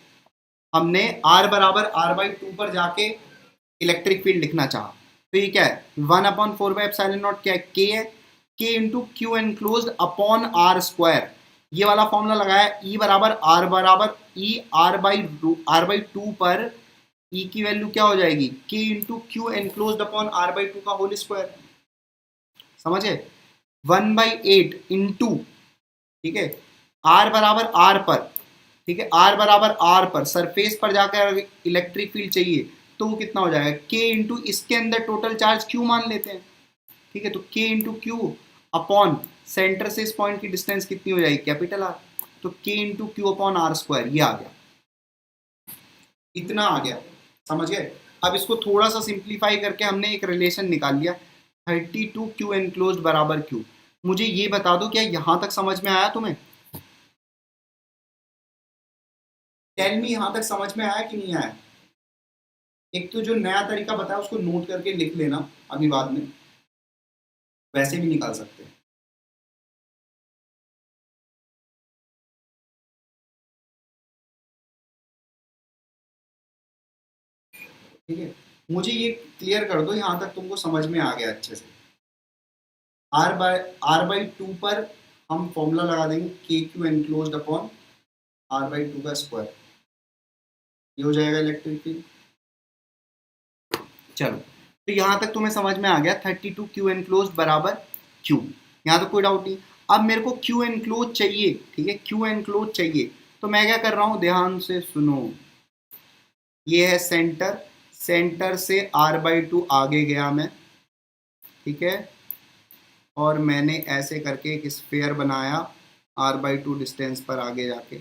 हमने आर बराबर आर बाई 2 पर जाके इलेक्ट्रिक फील्ड लिखना चाहा, तो ये क्या है, 1/4/ε0 क्या है, के है, के into Q enclosed upon R square. ये वाला फॉर्मूला लगाया, ई बराबर ई आर बाई 2 पर ई की वैल्यू क्या हो जाएगी, K into Q enclosed upon R by two का होल स्क्वायर, समझे, 1/8 इंटू, ठीक है, आर बराबर आर पर, ठीक है, आर बराबर आर पर सरफेस पर जाकर इलेक्ट्रिक फील्ड चाहिए तो वो कितना हो जाएगा, के इंटू इसके अंदर टोटल चार्ज क्यू मान लेते हैं, ठीक है, तो K into Q upon centre से इस पॉइंट की डिस्टेंस कितनी हो जाएगी, कैपिटल आर, तो K into Q upon R square, ये आ गया, इतना आ गया, समझ गए। अब इसको थोड़ा सा सिंप्लीफाई करके हमने एक रिलेशन निकाल लिया, 32 क्यू एनक्लोज्ड बराबर क्यू। मुझे ये बता दो क्या यहां तक समझ में आया तुम्हें, टेल मी यहां तक समझ में आया कि नहीं आया। एक तो जो नया तरीका बताया उसको नोट करके लिख लेना, अभी बाद में वैसे भी निकाल सकते हैं। ठीक है, मुझे ये क्लियर कर दो यहाँ तक तुमको समझ में आ गया अच्छे से। आर बाई टू पर हम फॉर्मूला लगा देंगे K Q enclosed upon R by two का स्क्वायर, ये हो जाएगा इलेक्ट्रिक फील्ड। चलो, तो यहाँ तक तुम्हें समझ में आ गया 32 क्यू एनक्लोज्ड बराबर क्यू, यहाँ तो कोई डाउट नहीं। अब मेरे को क्यू एनक्लोज चाहिए, ठीक है, क्यू एनक्लोज चाहिए, तो मैं क्या कर रहा हूँ, ध्यान से सुनो, ये है सेंटर, सेंटर से आर बाई टू आगे गया मैं, ठीक है, और मैंने ऐसे करके एक स्फेयर बनाया आर बाई टू डिस्टेंस पर आगे जाके,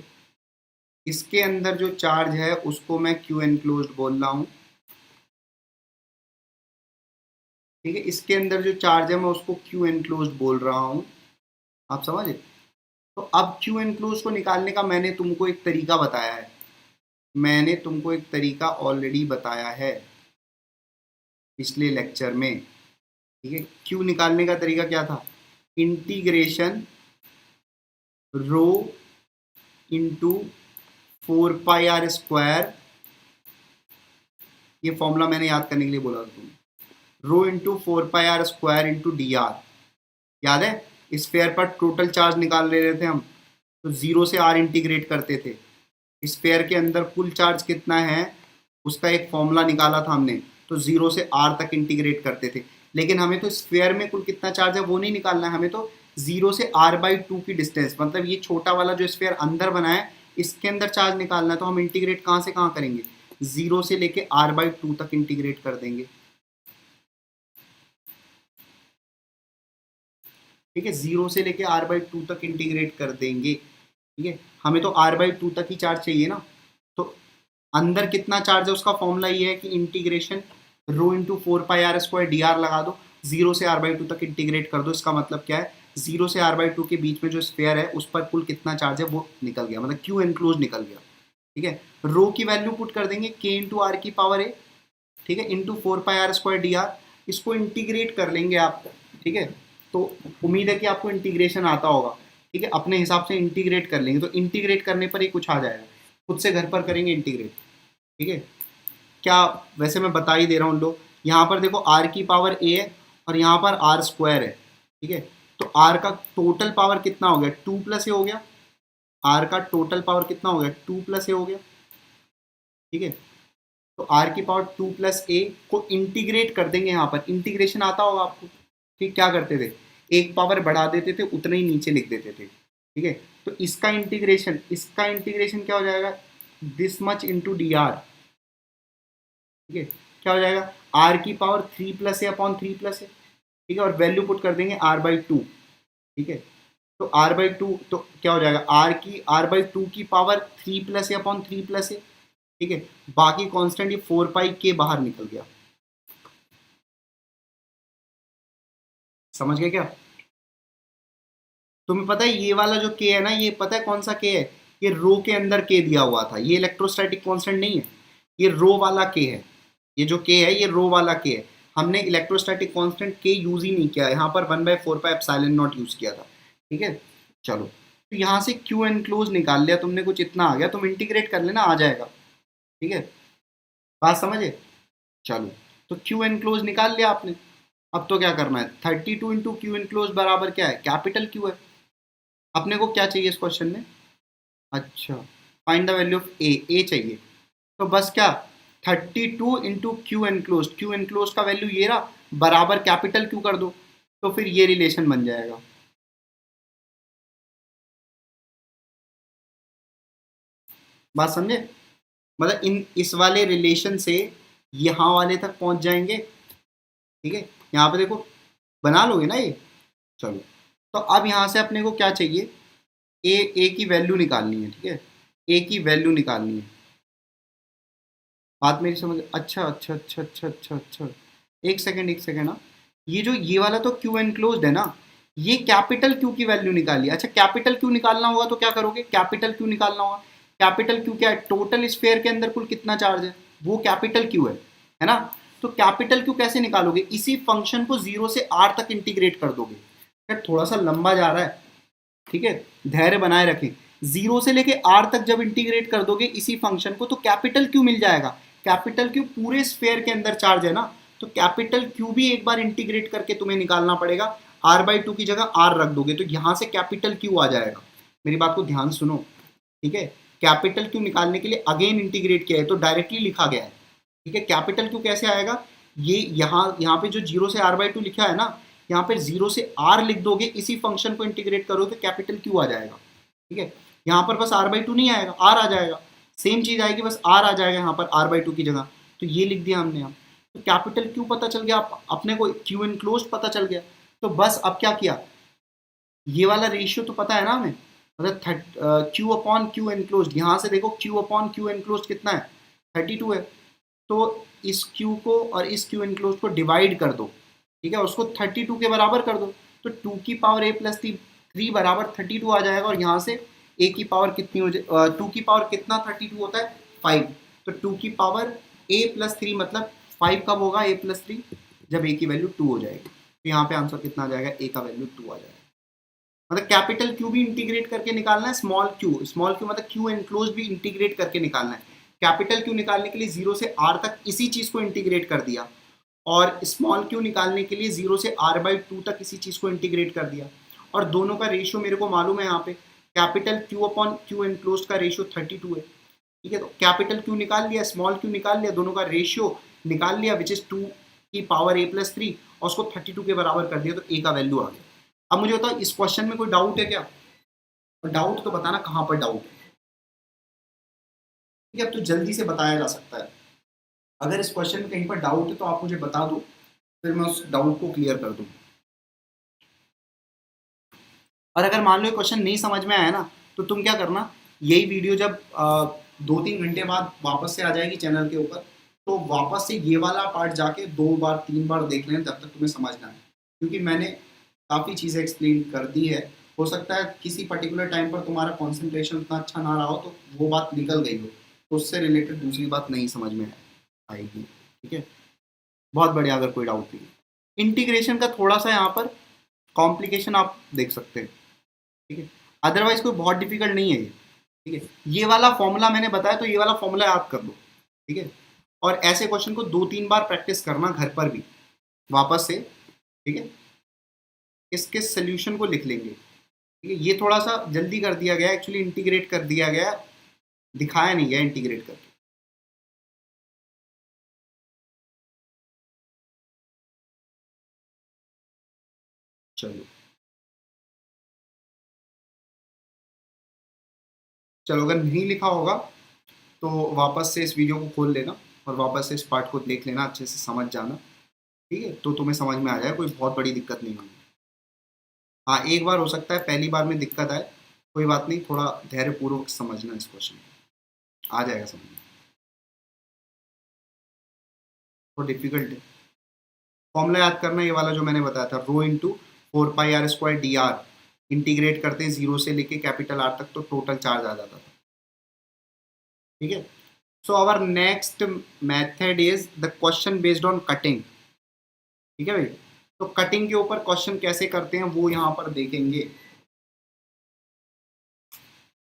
इसके अंदर जो चार्ज है उसको मैं क्यू एनक्लोज्ड बोल रहा हूँ, ठीक है, इसके अंदर जो चार्ज है मैं उसको क्यू एनक्लोज्ड बोल रहा हूँ, आप समझे। तो अब क्यू एनक्लोज को निकालने का मैंने तुमको एक तरीका बताया है, मैंने तुमको एक तरीका ऑलरेडी बताया है पिछले लेक्चर में, ठीक है। क्यू निकालने का तरीका क्या था, इंटीग्रेशन रो इंटू 4πr², ये फॉर्मूला मैंने याद करने के लिए बोला था तुम्हें, rho into 4πr² into D R, याद है, स्फेयर पर टोटल चार्ज निकाल ले रहे थे हम, तो जीरो से आर इंटीग्रेट करते थे, स्फेयर के अंदर कुल चार्ज कितना है उसका एक फॉर्मूला निकाला था हमने, तो जीरो से आर तक इंटीग्रेट करते थे। लेकिन हमें तो स्फेयर में कुल कितना चार्ज है वो नहीं निकालना है, हमें तो जीरो से आर बाई टू की डिस्टेंस, मतलब ये छोटा वाला जो स्फेयर अंदर बना है इसके अंदर चार्ज निकालना है, तो हम इंटीग्रेट कहाँ से कहाँ करेंगे, जीरो से लेके आर बाई टू तक इंटीग्रेट कर देंगे, ठीक है, जीरो से लेके आर बाई टू तक इंटीग्रेट कर देंगे, ठीक है, हमें तो आर बाई टू तक ही चार्ज चाहिए ना, तो अंदर कितना चार्ज है उसका फॉर्मूला ये है कि इंटीग्रेशन रो इंटू 4πr² डी आर लगा दो, जीरो से आर बाई टू तक इंटीग्रेट कर दो, इसका मतलब क्या है, जीरो से आर बाई टू के बीच में जो स्फेयर है उस पर कुल कितना चार्ज है वो निकल गया, मतलब क्यू एनक्लोज निकल गया, ठीक है। रो की वैल्यू पुट कर देंगे के इंटू आर की पावर ए, ठीक है, इंटू 4πr² डी आर, इसको इंटीग्रेट कर लेंगे आप, ठीक है, तो उम्मीद है कि आपको इंटीग्रेशन आता होगा, ठीक है, अपने हिसाब से इंटीग्रेट कर लेंगे, तो इंटीग्रेट करने पर ही कुछ आ जाएगा, खुद से घर पर करेंगे इंटीग्रेट, ठीक है। क्या, वैसे मैं बता ही दे रहा हूँ लोग, यहाँ पर देखो आर की पावर ए है और यहाँ पर आर स्क्वायर है, ठीक है, तो आर का टोटल पावर कितना हो गया, 2 + ए हो गया, आर का टोटल पावर कितना हो गया, 2 + ए हो गया, ठीक है, तो आर की पावर 2 + ए को इंटीग्रेट कर देंगे, यहाँ पर इंटीग्रेशन आता होगा आपको, ठीक, क्या करते थे, एक पावर बढ़ा देते थे उतने ही नीचे लिख देते थे, ठीक है, तो इसका इंटीग्रेशन क्या हो जाएगा, this much into D are, ठीक है, क्या हो जाएगा, आर की पावर 3 + ए अपॉन 3 + ए, ठीक है, और वैल्यू पुट कर देंगे आर बाई टू, ठीक है, तो आर बाई टू तो क्या हो जाएगा, आर बाई टू की पावर 3 + ए अपॉन 3 + ए, ठीक है, बाकी कांस्टेंट ये 4π के बाहर निकल गया, समझ गए क्या। तुम्हें पता है ये वाला जो के है ना, ये पता है कौन सा के है, ये रो के अंदर के दिया हुआ था, ये इलेक्ट्रोस्टैटिक कांस्टेंट नहीं है, ये रो वाला के है, ये जो के है ये रो वाला के है, हमने इलेक्ट्रोस्टैटिक कांस्टेंट के यूज ही नहीं किया, यहाँ पर 1/4πε0 यूज किया था, ठीक है। चलो, तो यहाँ से क्यू एनक्लोज निकाल लिया तुमने, कुछ इतना आ गया, तुम इंटीग्रेट कर लेना आ जाएगा, ठीक है, बात समझे। चलो, तो क्यू एनक्लोज निकाल लिया आपने, अब तो क्या करना है, 32 इंटू क्यू एनक्लोज बराबर क्या है, कैपिटल क्यू है, अपने को क्या चाहिए इस क्वेश्चन में, अच्छा, फाइंड द वैल्यू ऑफ ए, ए चाहिए, तो बस क्या, 32 इंटू क्यू एनक्लोज का वैल्यू ये रहा, बराबर कैपिटल क्यू कर दो, तो फिर ये रिलेशन बन जाएगा। बात समझे? मतलब इन इस वाले रिलेशन से यहाँ वाले तक पहुंच जाएंगे। ठीक है, यहाँ पे देखो, बना लोगे ना ये। चलो, तो अब यहाँ से अपने को क्या चाहिए, ए की वैल्यू निकालनी है। ठीक है, ए की वैल्यू निकालनी है। बात मेरी समझ, अच्छा, एक सेकेंड ना, ये जो ये वाला तो क्यू एनक्लोज्ड है ना, ये कैपिटल क्यू की वैल्यू निकाली। अच्छा, कैपिटल क्यू निकालना होगा तो क्या करोगे, कैपिटल क्यू निकालना होगा। कैपिटल क्यू क्या है, टोटल स्फेयर के अंदर कुल कितना चार्ज है, वो कैपिटल क्यू है ना। तो कैपिटल क्यू कैसे निकालोगे, इसी फंक्शन को 0 से आर तक इंटीग्रेट कर दोगे। यार थोड़ा सा लंबा जा रहा है, ठीक है, धैर्य बनाए रखें। 0 से लेके आर तक जब इंटीग्रेट कर दोगे इसी फंक्शन को, तो कैपिटल क्यू मिल जाएगा। कैपिटल क्यू पूरे स्फेयर के अंदर चार्ज है ना, तो कैपिटल क्यू भी एक बार इंटीग्रेट करके तुम्हें निकालना पड़ेगा। r/2 की जगह r रख दोगे तो यहां से कैपिटल क्यू आ जाएगा। मेरी बात को ध्यान सुनो, ठीक है। कैपिटल क्यू निकालने के लिए अगेन इंटीग्रेट किया है तो डायरेक्टली लिखा गया है। ठीक है, कैपिटल क्यू कैसे आएगा, ये यहाँ पे जो 0 से r/2 लिखा है ना, यहाँ पे 0 से r लिख दोगे, इसी फंक्शन को इंटीग्रेट करोगे तो कैपिटल क्यू आ जाएगा। ठीक है, यहाँ पर बस r/2 नहीं आएगा, r आ जाएगा, सेम चीज आएगी, बस r आ जाएगा यहाँ पर r/2 की जगह। तो ये लिख दिया हमने यहाँ, तो कैपिटल क्यू पता चल गया, अपने को क्यू एनक्लोज्ड पता चल गया। तो बस अब क्या किया, ये वाला रेशियो तो पता है ना हमें, मतलब क्यू अपॉन क्यू एनक्लोज्ड, यहाँ से देखो क्यू अपॉन क्यू एनक्लोज्ड कितना है, 32 है। तो इस क्यू को और इस क्यू एनक्लोज्ड को डिवाइड कर दो, ठीक है, उसको 32 के बराबर कर दो, तो 2 की पावर a प्लस 3 बराबर 32 आ जाएगा। और यहाँ से a की पावर कितनी हो जाए, 2 की पावर कितना 32 होता है, 5। तो 2 की पावर a प्लस 3 मतलब 5 कब होगा, a प्लस 3 जब a की वैल्यू 2 हो जाएगी। तो यहाँ पे आंसर कितना आ जाएगा, a का वैल्यू 2 आ जाएगा। मतलब कैपिटल क्यू भी इंटीग्रेट करके निकालना है, स्मॉल क्यू मतलब क्यू एनक्लोज भी इंटीग्रेट करके निकालना है। कैपिटल क्यू निकालने के लिए 0 से r तक इसी चीज को इंटीग्रेट कर दिया, और स्मॉल क्यू निकालने के लिए 0 से r/2 तक इसी चीज को इंटीग्रेट कर दिया। और दोनों का रेशियो मेरे को मालूम है, यहाँ पे capital Q upon Q enclose का रेशियो 32 है। ठीक है, तो कैपिटल क्यू निकाल लिया, स्मॉल क्यू निकाल लिया, दोनों का रेशियो निकाल लिया, विच इज 2 की पावर a प्लस 3, और उसको 32 के बराबर कर दिया, तो a का वैल्यू आ गया। अब मुझे बताओ इस क्वेश्चन में कोई डाउट है क्या, डाउट तो बताना कहाँ पर डाउट है। ठीक है, अब तो जल्दी से बताया जा सकता है। अगर इस क्वेश्चन में कहीं पर डाउट है तो आप मुझे बता दो, फिर मैं उस डाउट को क्लियर कर दूँ। और अगर मान लो ये क्वेश्चन नहीं समझ में आया ना, तो तुम क्या करना, यही वीडियो जब 2-3 घंटे बाद वापस से आ जाएगी चैनल के ऊपर, तो वापस से ये वाला पार्ट जाके 2 बार 3 बार देख लेना, जब तक तुम्हें समझ ना आए। क्योंकि मैंने काफ़ी चीज़ें एक्सप्लेन कर दी है। हो सकता है किसी पर्टिकुलर टाइम पर तुम्हारा कॉन्सेंट्रेशन उतना अच्छा ना रहा हो, तो वो बात निकल गई हो, तो उससे रिलेटेड दूसरी बात नहीं समझ में आएगी। ठीक है, बहुत बढ़िया। अगर कोई डाउट नहीं, इंटीग्रेशन का थोड़ा सा यहाँ पर कॉम्प्लिकेशन आप देख सकते हैं। ठीक है, अदरवाइज कोई बहुत डिफिकल्ट नहीं है ये। ठीक है, ये वाला फॉर्मूला मैंने बताया, तो ये वाला फॉर्मूला याद कर लो। ठीक है, और ऐसे क्वेश्चन को 2-3 बार प्रैक्टिस करना घर पर भी वापस से। ठीक है, इसके सोल्यूशन को लिख लेंगे। ठीक है, ये थोड़ा सा जल्दी कर दिया गया, एक्चुअली इंटीग्रेट कर दिया गया, दिखाया नहीं गया इंटीग्रेट करके। चलो चलो, अगर नहीं लिखा होगा तो वापस से इस वीडियो को खोल लेना और वापस से इस पार्ट को देख लेना, अच्छे से समझ जाना। ठीक है, तो तुम्हें समझ में आ जाए, कोई बहुत बड़ी दिक्कत नहीं होगी। हाँ, एक बार हो सकता है पहली बार में दिक्कत आए, कोई बात नहीं, थोड़ा धैर्यपूर्वक समझना इस क्वेश्चन को, आ जाएगा समझ में। तो डिफिकल्ट है, फॉर्मूला याद करना ये वाला जो मैंने बताया था, रो इंटू 4πr² dr, इंटीग्रेट करते हैं 0 से लेके कैपिटल R तक, तो टोटल चार्ज आ जाता था। ठीक है, so our next method is the question based on cutting. ठीक है भाई, तो कटिंग के ऊपर क्वेश्चन कैसे करते हैं वो यहाँ पर देखेंगे।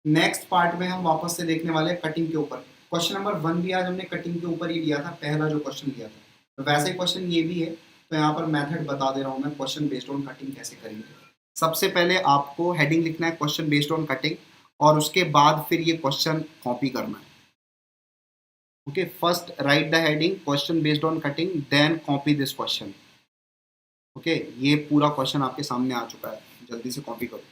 नेक्स्ट पार्ट में हम वापस से देखने वाले हैं कटिंग के ऊपर। क्वेश्चन नंबर 1 भी आज हमने कटिंग के ऊपर ही लिया था, पहला जो क्वेश्चन लिया था, तो वैसे क्वेश्चन ये भी है। तो यहाँ पर मेथड बता दे रहा हूँ मैं, क्वेश्चन बेस्ड ऑन कटिंग कैसे करेंगे। सबसे पहले आपको हेडिंग लिखना है क्वेश्चन बेस्ड ऑन कटिंग, और उसके बाद फिर ये क्वेश्चन कॉपी करना है। Okay, first write the heading question based on cutting, then copy this question. Okay, ये पूरा क्वेश्चन आपके सामने आ चुका है, जल्दी से कॉपी करो।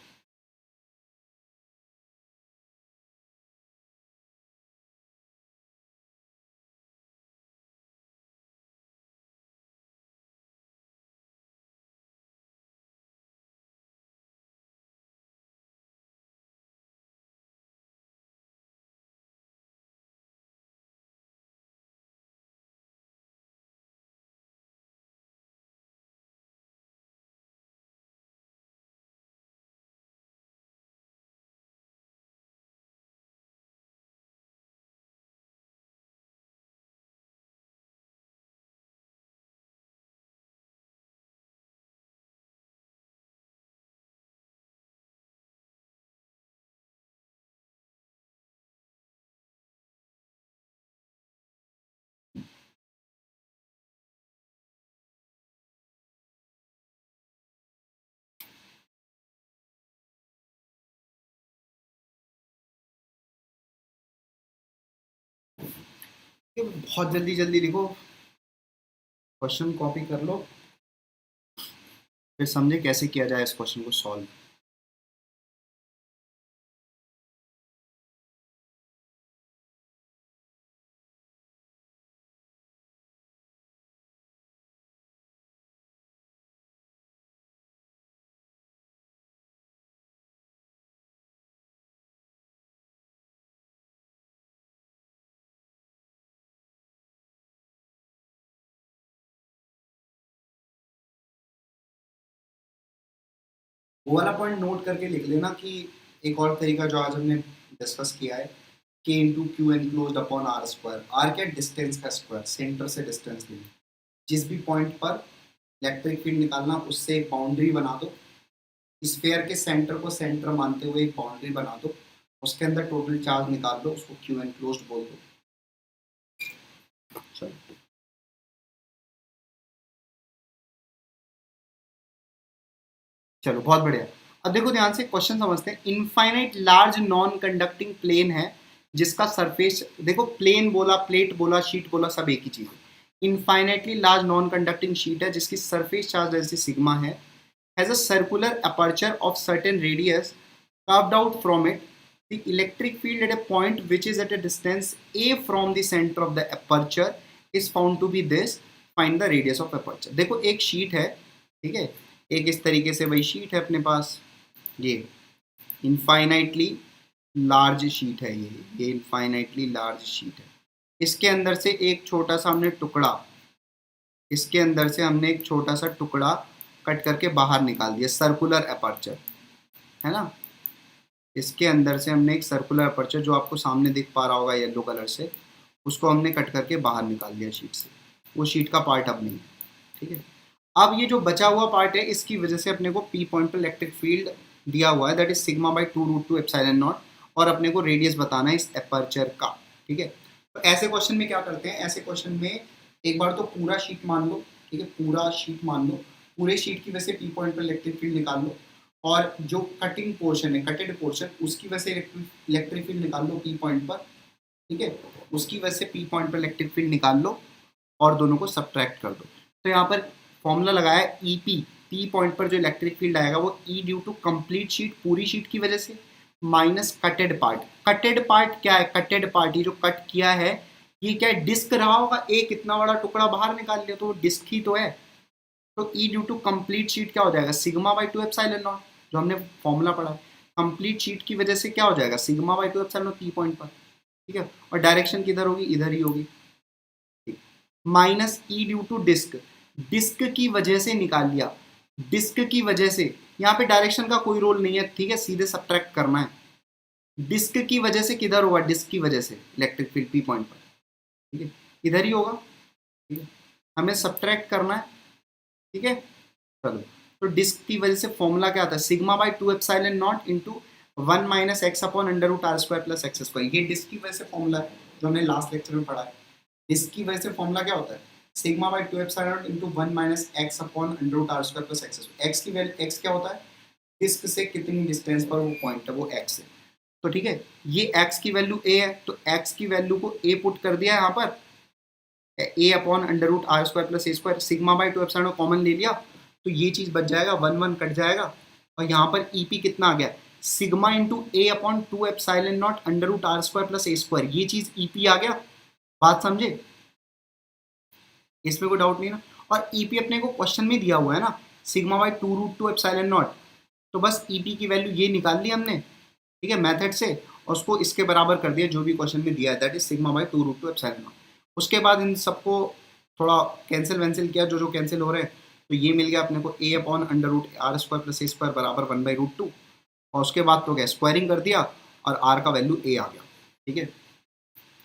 ये बहुत जल्दी जल्दी लिखो, क्वेश्चन कॉपी कर लो, फिर समझे कैसे किया जाए इस क्वेश्चन को सॉल्व। वो वाला पॉइंट नोट करके लिख लेना कि एक और तरीका जो आज हमने डिस्कस किया है, के into Q enclose upon R square. R क्या, डिस्टेंस का स्क्वायर, सेंटर से डिस्टेंस लेना। जिस भी पॉइंट पर इलेक्ट्रिक फील्ड निकालना उससे एक बाउंड्री बना दो, स्फेयर के सेंटर को सेंटर मानते हुए एक बाउंड्री बना दो, उसके अंदर टोटल चार्ज निकाल दो, उसको क्यू एनक्लोज बोल दो। चलो बहुत बढ़िया। अब देखो ध्यान से क्वेश्चन समझते हैं। Infinite large non conducting plane है जिसका सरफेस, देखो प्लेन बोला, प्लेट बोला, शीट बोला, सब एक ही चीज है। Infinitely large non conducting sheet है जिसकी सरफेस चार्ज डेंसिटी सिग्मा है, has a circular aperture of certain radius carved out from it, the electric field at a point which is at a distance a from the center of the aperture is found to be this, find the radius of aperture। देखो एक sheet है, ठीक है, एक इस तरीके से वही शीट है अपने पास, ये इनफाइनाइटली लार्ज शीट है, ये इनफाइनाइटली लार्ज शीट है। इसके अंदर से एक छोटा सा हमने टुकड़ा, इसके अंदर से हमने एक छोटा सा टुकड़ा कट करके बाहर निकाल दिया, सर्कुलर अपर्चर है ना। इसके अंदर से हमने एक सर्कुलर अपर्चर जो आपको सामने दिख पा रहा होगा येलो कलर से, उसको हमने कट करके बाहर निकाल दिया शीट से। वो शीट का पार्ट अब नहीं है, ठीक है। अब ये जो बचा हुआ पार्ट है इसकी वजह से अपने को पी पॉइंट पर इलेक्ट्रिक फील्ड दिया हुआ है, that is sigma by 2√2 epsilon not, और अपने को रेडियस बताना है इस अपर्चर का, ठीक है। तो ऐसे क्वेश्चन में क्या करते हैं, ऐसे क्वेश्चन में एक बार तो पूरा शीट मान लो, ठीक है, पूरा शीट मान लो, पूरे शीट की वजह से पी पॉइंट पर इलेक्ट्रिक फील्ड निकाल लो, और जो कटिंग पोर्शन है, कटेड पोर्शन, उसकी वजह से इलेक्ट्रिक फील्ड निकाल लो पी पॉइंट पर, ठीक है, उसकी वजह से पी पॉइंट पर इलेक्ट्रिक फील्ड निकाल लो और दोनों को सब्ट्रैक्ट कर दो। तो यहाँ पर फॉर्मूला लगाया ई पी, पी पॉइंट पर जो इलेक्ट्रिक फील्ड आएगा वो ई ड्यू टू कंप्लीट शीट, पूरी शीट की वजह से, माइनस कटेड पार्ट। कटेड पार्ट क्या है, कटेड पार्ट ये जो कट किया है ये क्या है, डिस्क रहा होगा, एक इतना बड़ा टुकड़ा बाहर निकाल लिया तो वो डिस्क ही तो है। तो ई ड्यू टू कंप्लीट शीट क्या हो जाएगा, सिग्मा बाई 2 एप्सिलॉन नॉट, जो हमने फॉर्मूला पढ़ा। कंप्लीट शीट की वजह से क्या हो जाएगा, sigma by 2 epsilon not P point पर, ठीक है, और डायरेक्शन किधर होगी, इधर ही होगी, minus E due to disc, disc की वजह से निकाल लिया, डिस्क की वजह से, यहाँ पे डायरेक्शन का कोई रोल नहीं है, ठीक है, सीधे सब्ट्रैक्ट करना है। डिस्क की वजह से किधर होगा, डिस्क की वजह से इलेक्ट्रिक फील्ड पी पॉइंट पर, ठीक है, इधर ही होगा, ठीक है, हमें सब्ट्रैक्ट करना है, ठीक है। चलो, तो डिस्क की वजह से फॉर्मूला क्या आता है, sigma by 2 epsilon not into 1 minus X upon under root are square plus x square. ये डिस्क की वजह से फॉर्मूला है जो हमने लास्ट लेक्चर में पढ़ा है। डिस्क की वजह से फॉर्मूला क्या होता है, sigma by 2 epsilon not into 1 minus X upon under root are square plus x square. X की वैल्यू, एक्स क्या होता है, डिस्क से कितनी डिस्टेंस पर वो पॉइंट है, वो एक्स है। तो ठीक है, ये x की वैल्यू a है, तो x की वैल्यू को a पुट कर दिया यहाँ पर, a upon under root are square plus A square, sigma by two epsilon common ले लिया, तो ये चीज बच जाएगा, 1 1 कट जाएगा, और यहाँ पर EP कितना आ गया, sigma into a upon two epsilon not under root are square plus A square, ये चीज EP आ गया। बात समझे, इसमें कोई डाउट नहीं ना। और EP अपने को क्वेश्चन में दिया हुआ है ना, sigma by two root two epsilon not, तो बस EP की वैल्यू ये निकाल ली हमने, ठीक है, मेथड से, और उसको इसके बराबर कर दिया जो भी क्वेश्चन में दिया है, that is sigma by two root two epsilon not. उसके बाद इन सबको थोड़ा कैंसिल वैंसिल किया, जो जो कैंसिल हो रहे हैं, तो ये मिल गया अपने को a upon under root are square plus A square बराबर 1/√2, और उसके बाद तो क्या स्क्वायरिंग कर दिया और r का वैल्यू a आ गया। ठीक है,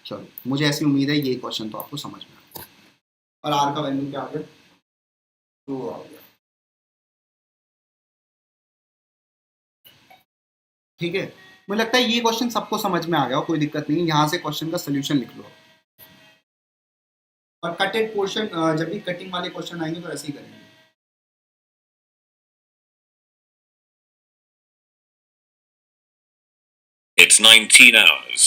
चलो मुझे ऐसी उम्मीद है ये क्वेश्चन तो आपको समझ में आ गया, और r का वैल्यू क्या आ गया, 2 आ गया। ठीक है, मुझे लगता है ये क्वेश्चन सबको समझ में आ गया, कोई दिक्कत नहीं, यहाँ से क्वेश्चन का सोल्यूशन लिख लो। और कटेड पोर्शन, जब भी कटिंग वाले क्वेश्चन आएंगे तो ऐसे ही करेंगे। It's 19 hours.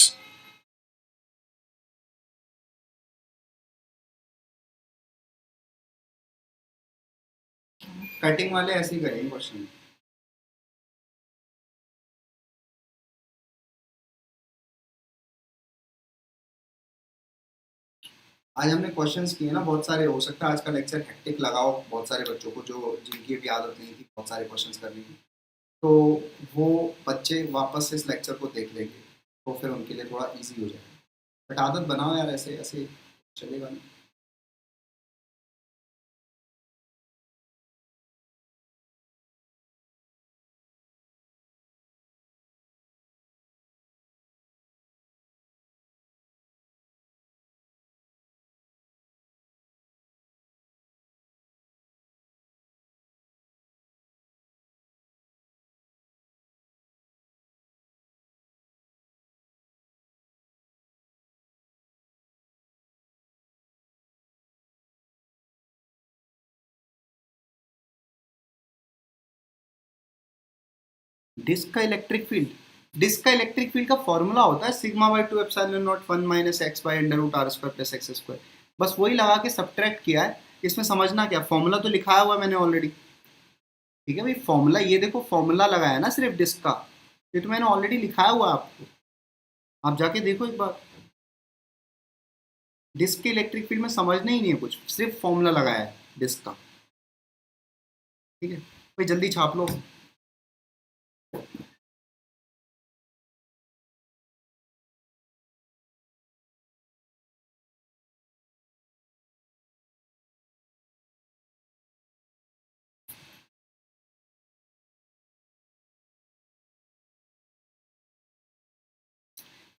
कटिंग वाले ऐसे ही करेंगे क्वेश्चन। आज हमने क्वेश्चंस किए ना बहुत सारे, हो सकता है आज का लेक्चर हेक्टिक लगाओ बहुत सारे बच्चों को, जो जिनकी भी आदत नहीं थी बहुत सारे क्वेश्चंस करने की, तो वो बच्चे वापस से इस लेक्चर को देख लेंगे, तो फिर उनके लिए थोड़ा इजी हो जाएगा। बट आदत बनाओ यार, ऐसे ऐसे चलेगा नहीं। डिस्क का इलेक्ट्रिक फील्ड, डिस्क का इलेक्ट्रिक फील्ड का फॉर्मूला होता है sigma by two epsilon not 1 minus X by under root are square plus x square, बस वही लगा के सब्ट्रैक्ट किया है। इसमें समझना क्या, फॉर्मूला तो लिखाया हुआ है मैंने ऑलरेडी। ठीक है भाई, फॉर्मूला ये देखो, फॉर्मूला लगाया ना सिर्फ डिस्क का, ये तो मैंने ऑलरेडी लिखाया हुआ है आपको, आप जाके देखो एक बार। डिस्क के इलेक्ट्रिक फील्ड में समझना ही नहीं है कुछ, सिर्फ फॉर्मूला लगाया है डिस्क का। ठीक है भाई, जल्दी छाप लो।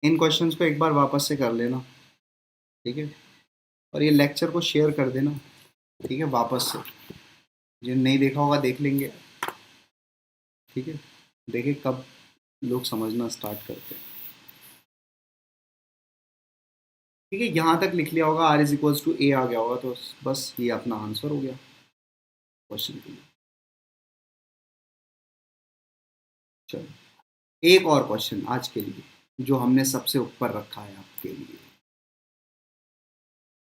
इन क्वेश्चंस को एक बार वापस से कर लेना, ठीक है, और ये लेक्चर को शेयर कर देना, ठीक है, वापस से, जिन नहीं देखा होगा देख लेंगे। ठीक है, देखें कब लोग समझना स्टार्ट करते हैं। ठीक है, यहाँ तक लिख लिया होगा, आर इज इक्वल्स टू ए आ गया होगा, तो बस ये अपना आंसर हो गया क्वेश्चन के लिए। चलो एक और क्वेश्चन आज के लिए जो हमने सबसे ऊपर रखा है आपके लिए।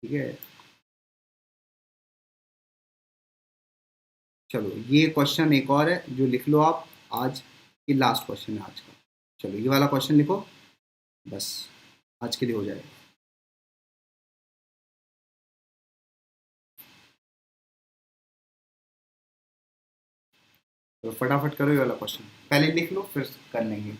ठीक है, चलो ये क्वेश्चन एक और है जो लिख लो आप, आज ये लास्ट क्वेश्चन है आज का। चलो ये वाला क्वेश्चन लिखो, बस आज के लिए हो जाएगा। तो फटाफट करो ये वाला क्वेश्चन, पहले लिख लो फिर कर लेंगे।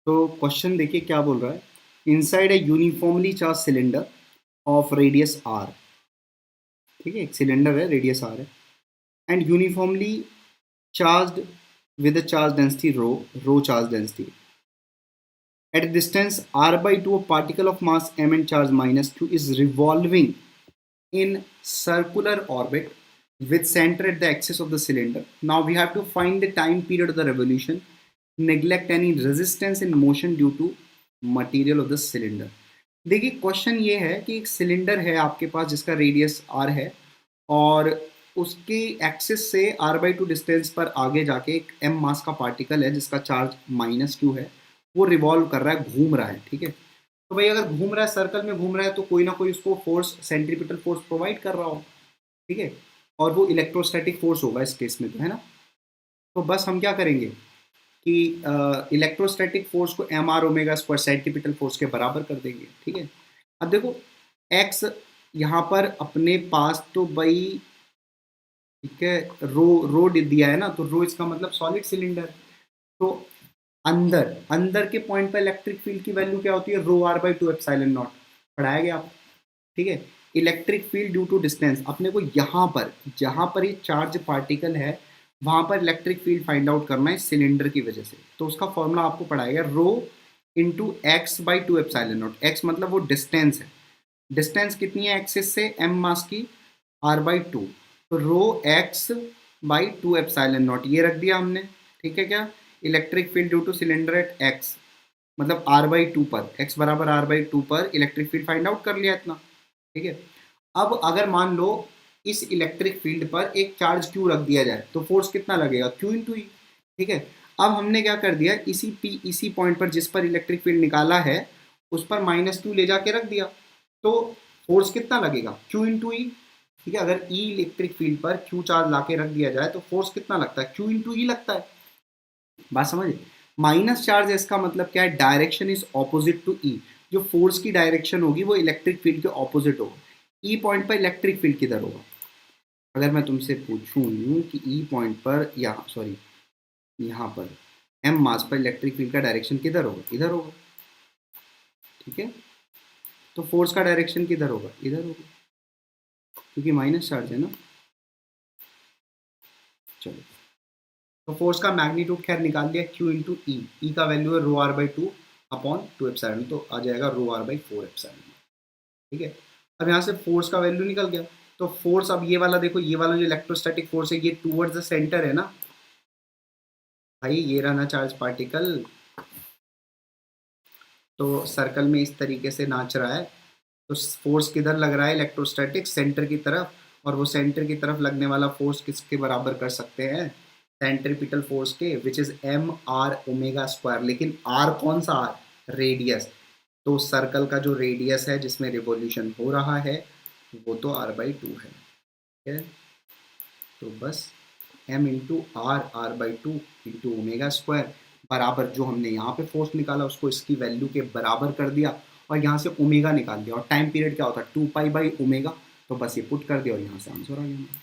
तो क्वेश्चन देखिए क्या बोल रहा है, inside a uniformly charge cylinder of radius R, ठीक है, एक सिलेंडर है, रेडियस आर है, and uniformly charged with a charge density rho charge density. At a distance r by 2, a particle of mass m and charge minus q is revolving in circular orbit with center at the axis of the cylinder. Now we have to find the time period of the revolution. Neglect any resistance in motion due to material of the cylinder. देखिए question ये है कि एक cylinder है आपके पास जिसका radius r है और उसकी एक्सिस से r/2 डिस्टेंस पर आगे जाके एक m मास का पार्टिकल है जिसका चार्ज -q है, वो रिवॉल्व कर रहा है, घूम रहा है, ठीक है। तो भाई अगर घूम रहा है, सर्कल में घूम रहा है, तो कोई ना कोई उसको फोर्स, सेंट्रीपिटल फोर्स प्रोवाइड कर रहा हो, ठीक है, और वो इलेक्ट्रोस्टैटिक फोर्स होगा इस केस में, तो है ना। तो बस हम क्या करेंगे कि इलेक्ट्रोस्टैटिक फोर्स को M R omega square centripetal force के बराबर कर देंगे, ठीक है। अब देखो एक्स यहाँ पर अपने पास तो भाई, ठीक है, रो रो दिया है ना, तो रो इसका मतलब सॉलिड सिलेंडर। तो अंदर अंदर के पॉइंट पर इलेक्ट्रिक फील्ड की वैल्यू क्या होती है, rho r by 2 epsilon not, पढ़ाया गया आप, ठीक है। Electric field due to distance, अपने को यहाँ पर जहाँ पर ये चार्ज पार्टिकल है वहाँ पर इलेक्ट्रिक फील्ड फाइंड आउट करना है सिलेंडर की वजह से। तो उसका फॉर्मूला आपको पढ़ाएगा rho into X by 2 epsilon naught. X मतलब वो डिस्टेंस है, डिस्टेंस कितनी है एक्सिस से, एम मास की, r/2, तो रो एक्स बाई 2 एप्सिलॉन नॉट ये रख दिया हमने, ठीक है। क्या electric field due two cylinder eight x, मतलब r/2 पर, x बराबर r/2 पर इलेक्ट्रिक फील्ड फाइंड आउट कर लिया इतना, ठीक है। अब अगर मान लो इस इलेक्ट्रिक फील्ड पर एक चार्ज q रख दिया जाए तो फोर्स कितना लगेगा, q इंटू ई, ठीक है। अब हमने क्या कर दिया, इसी पॉइंट पर जिस पर इलेक्ट्रिक फील्ड निकाला है उस पर -q ले जाके रख दिया, तो फोर्स कितना लगेगा, q इंटू ई, ठीक है। अगर ई इलेक्ट्रिक फील्ड पर q चार्ज लाके रख दिया जाए तो फोर्स कितना लगता है, q इंटू ई लगता है। बात समझे, माइनस चार्ज है इसका मतलब क्या है, डायरेक्शन इज ऑपोजिट टू ई, जो फोर्स की डायरेक्शन होगी वो इलेक्ट्रिक फील्ड के ऑपोजिट होगा। ई पॉइंट पर इलेक्ट्रिक फील्ड किधर होगा, अगर मैं तुमसे पूछूं कि ई पॉइंट पर, यहाँ सॉरी यहाँ पर एम मास पर इलेक्ट्रिक फील्ड का डायरेक्शन किधर होगा, इधर होगा, ठीक है। तो फोर्स का डायरेक्शन किधर होगा, इधर होगा, क्योंकि माइनस चार्ज है ना। चलो, तो फोर्स का मैग्नीट्यूड खैर निकाल दिया, q इंटू ई, ई का वैल्यू है रो r/2 अपॉन 2 एप्सिलॉन, तो आ जाएगा रो r/4 एप्सिलॉन, ठीक है। अब यहाँ से फोर्स का वैल्यू निकल गया, तो फोर्स अब ये वाला देखो, ये वाला जो इलेक्ट्रोस्टैटिक फोर्स है ये टूवर्ड्स द सेंटर है ना भाई, ये रहना चार्ज पार्टिकल, तो सर्कल में इस तरीके से नाच रहा है, तो फोर्स किधर लग रहा है, इलेक्ट्रोस्टैटिक सेंटर की तरफ, और वो सेंटर की तरफ लगने वाला फोर्स किसके बराबर कर सकते हैं, सेंट्रीपिटल फोर्स के, which is M R omega square. लेकिन आर कौन सा आर, रेडियस, तो सर्कल का जो रेडियस है जिसमें रिवॉल्यूशन हो रहा है वो तो r/2 है, ठीक है। तो बस m into r/2 into omega square बराबर, जो हमने यहाँ पे फोर्स निकाला उसको इसकी वैल्यू के बराबर कर दिया और यहाँ से ओमेगा निकाल दिया, और टाइम पीरियड क्या होता है 2π/ओमेगा, तो बस ये पुट कर दिया और यहाँ से आंसर आ गया।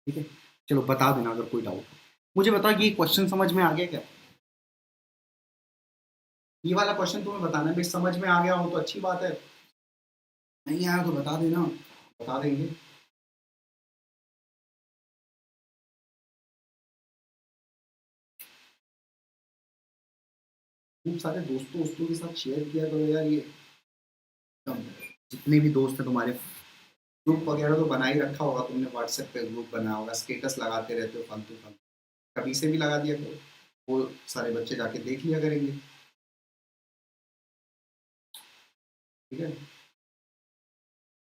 ठीक है, चलो बता देना अगर कोई डाउट हो। मुझे बताओ ये क्वेश्चन समझ में आ गया क्या, ये वाला क्वेश्चन तुम्हें बताना है भाई, समझ में आ गया हो तो अच्छी बात है, नहीं आया तो बता देना, बता देंगे। खूब सारे दोस्तों दोस्तों के साथ शेयर किया करो यार, ये जितने भी दोस्त हैं तुम्हारे, ग्रुप वगैरह तो बना ही रखा होगा तुमने, व्हाट्सएप पे ग्रुप बनाया होगा, स्टेटस लगाते रहते हो फालतू फालतू, कभी से भी लगा दिया करो, वो सारे बच्चे जाके देख लिया करेंगे, ठीक है।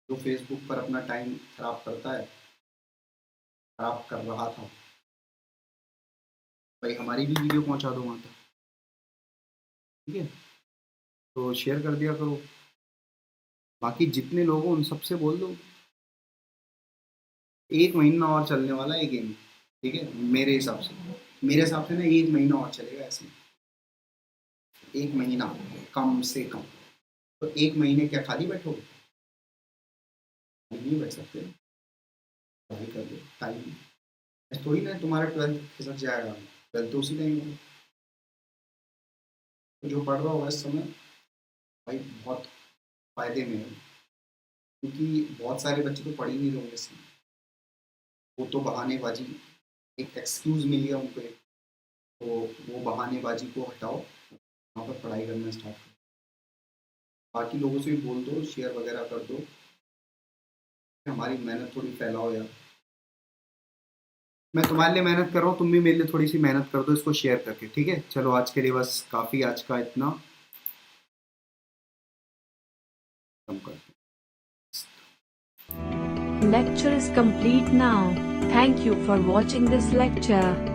जो फेसबुक पर अपना टाइम खराब करता है, खराब कर रहा था, भाई हमारी भी वीडियो पहुंचा दो वहाँ तक, ठीक है, तो शेयर कर दिया करो। बाकी जितने लोग हो उन सबसे बोल दो, 1 महीना और चलने वाला है गेम, ठीक है, मेरे हिसाब से ना 1 महीना और चलेगा ऐसे, 1 महीना कम से कम, तो 1 महीने क्या खाली बैठोगे, नहीं बैठ सकते, ट्राई कर दो टाइम। ऐसा थोड़ी ना तुम्हारा 12th खिसक जाएगा, 12th तो उसी टाइम होगा। तो जो पढ़ रहा होगा इस समय भाई बहुत फ़ायदे में है, क्योंकि बहुत सारे बच्चे तो पढ़ ही नहीं रहे होंगे इस समय। वो तो बहानेबाज़ी, एक एक्सक्यूज़ मिल गया उनको एक, तो वो बहानेबाज़ी को हटाओ, वहाँ पर पढ़ाई करना स्टार्ट करो। बाकी लोगों से भी बोल दो, शेयर वगैरह कर दो, हमारी मेहनत थोड़ी फैलाओ यार। मैं तुम्हारे लिए मेहनत कर रहा हूँ, तुम भी मेरे लिए थोड़ी सी मेहनत कर दो इसको शेयर करके, ठीक है? चलो आज के लिए बस काफ़ी, आज का इतना कम करते हैं। Lecture is complete now. Thank you for watching this lecture.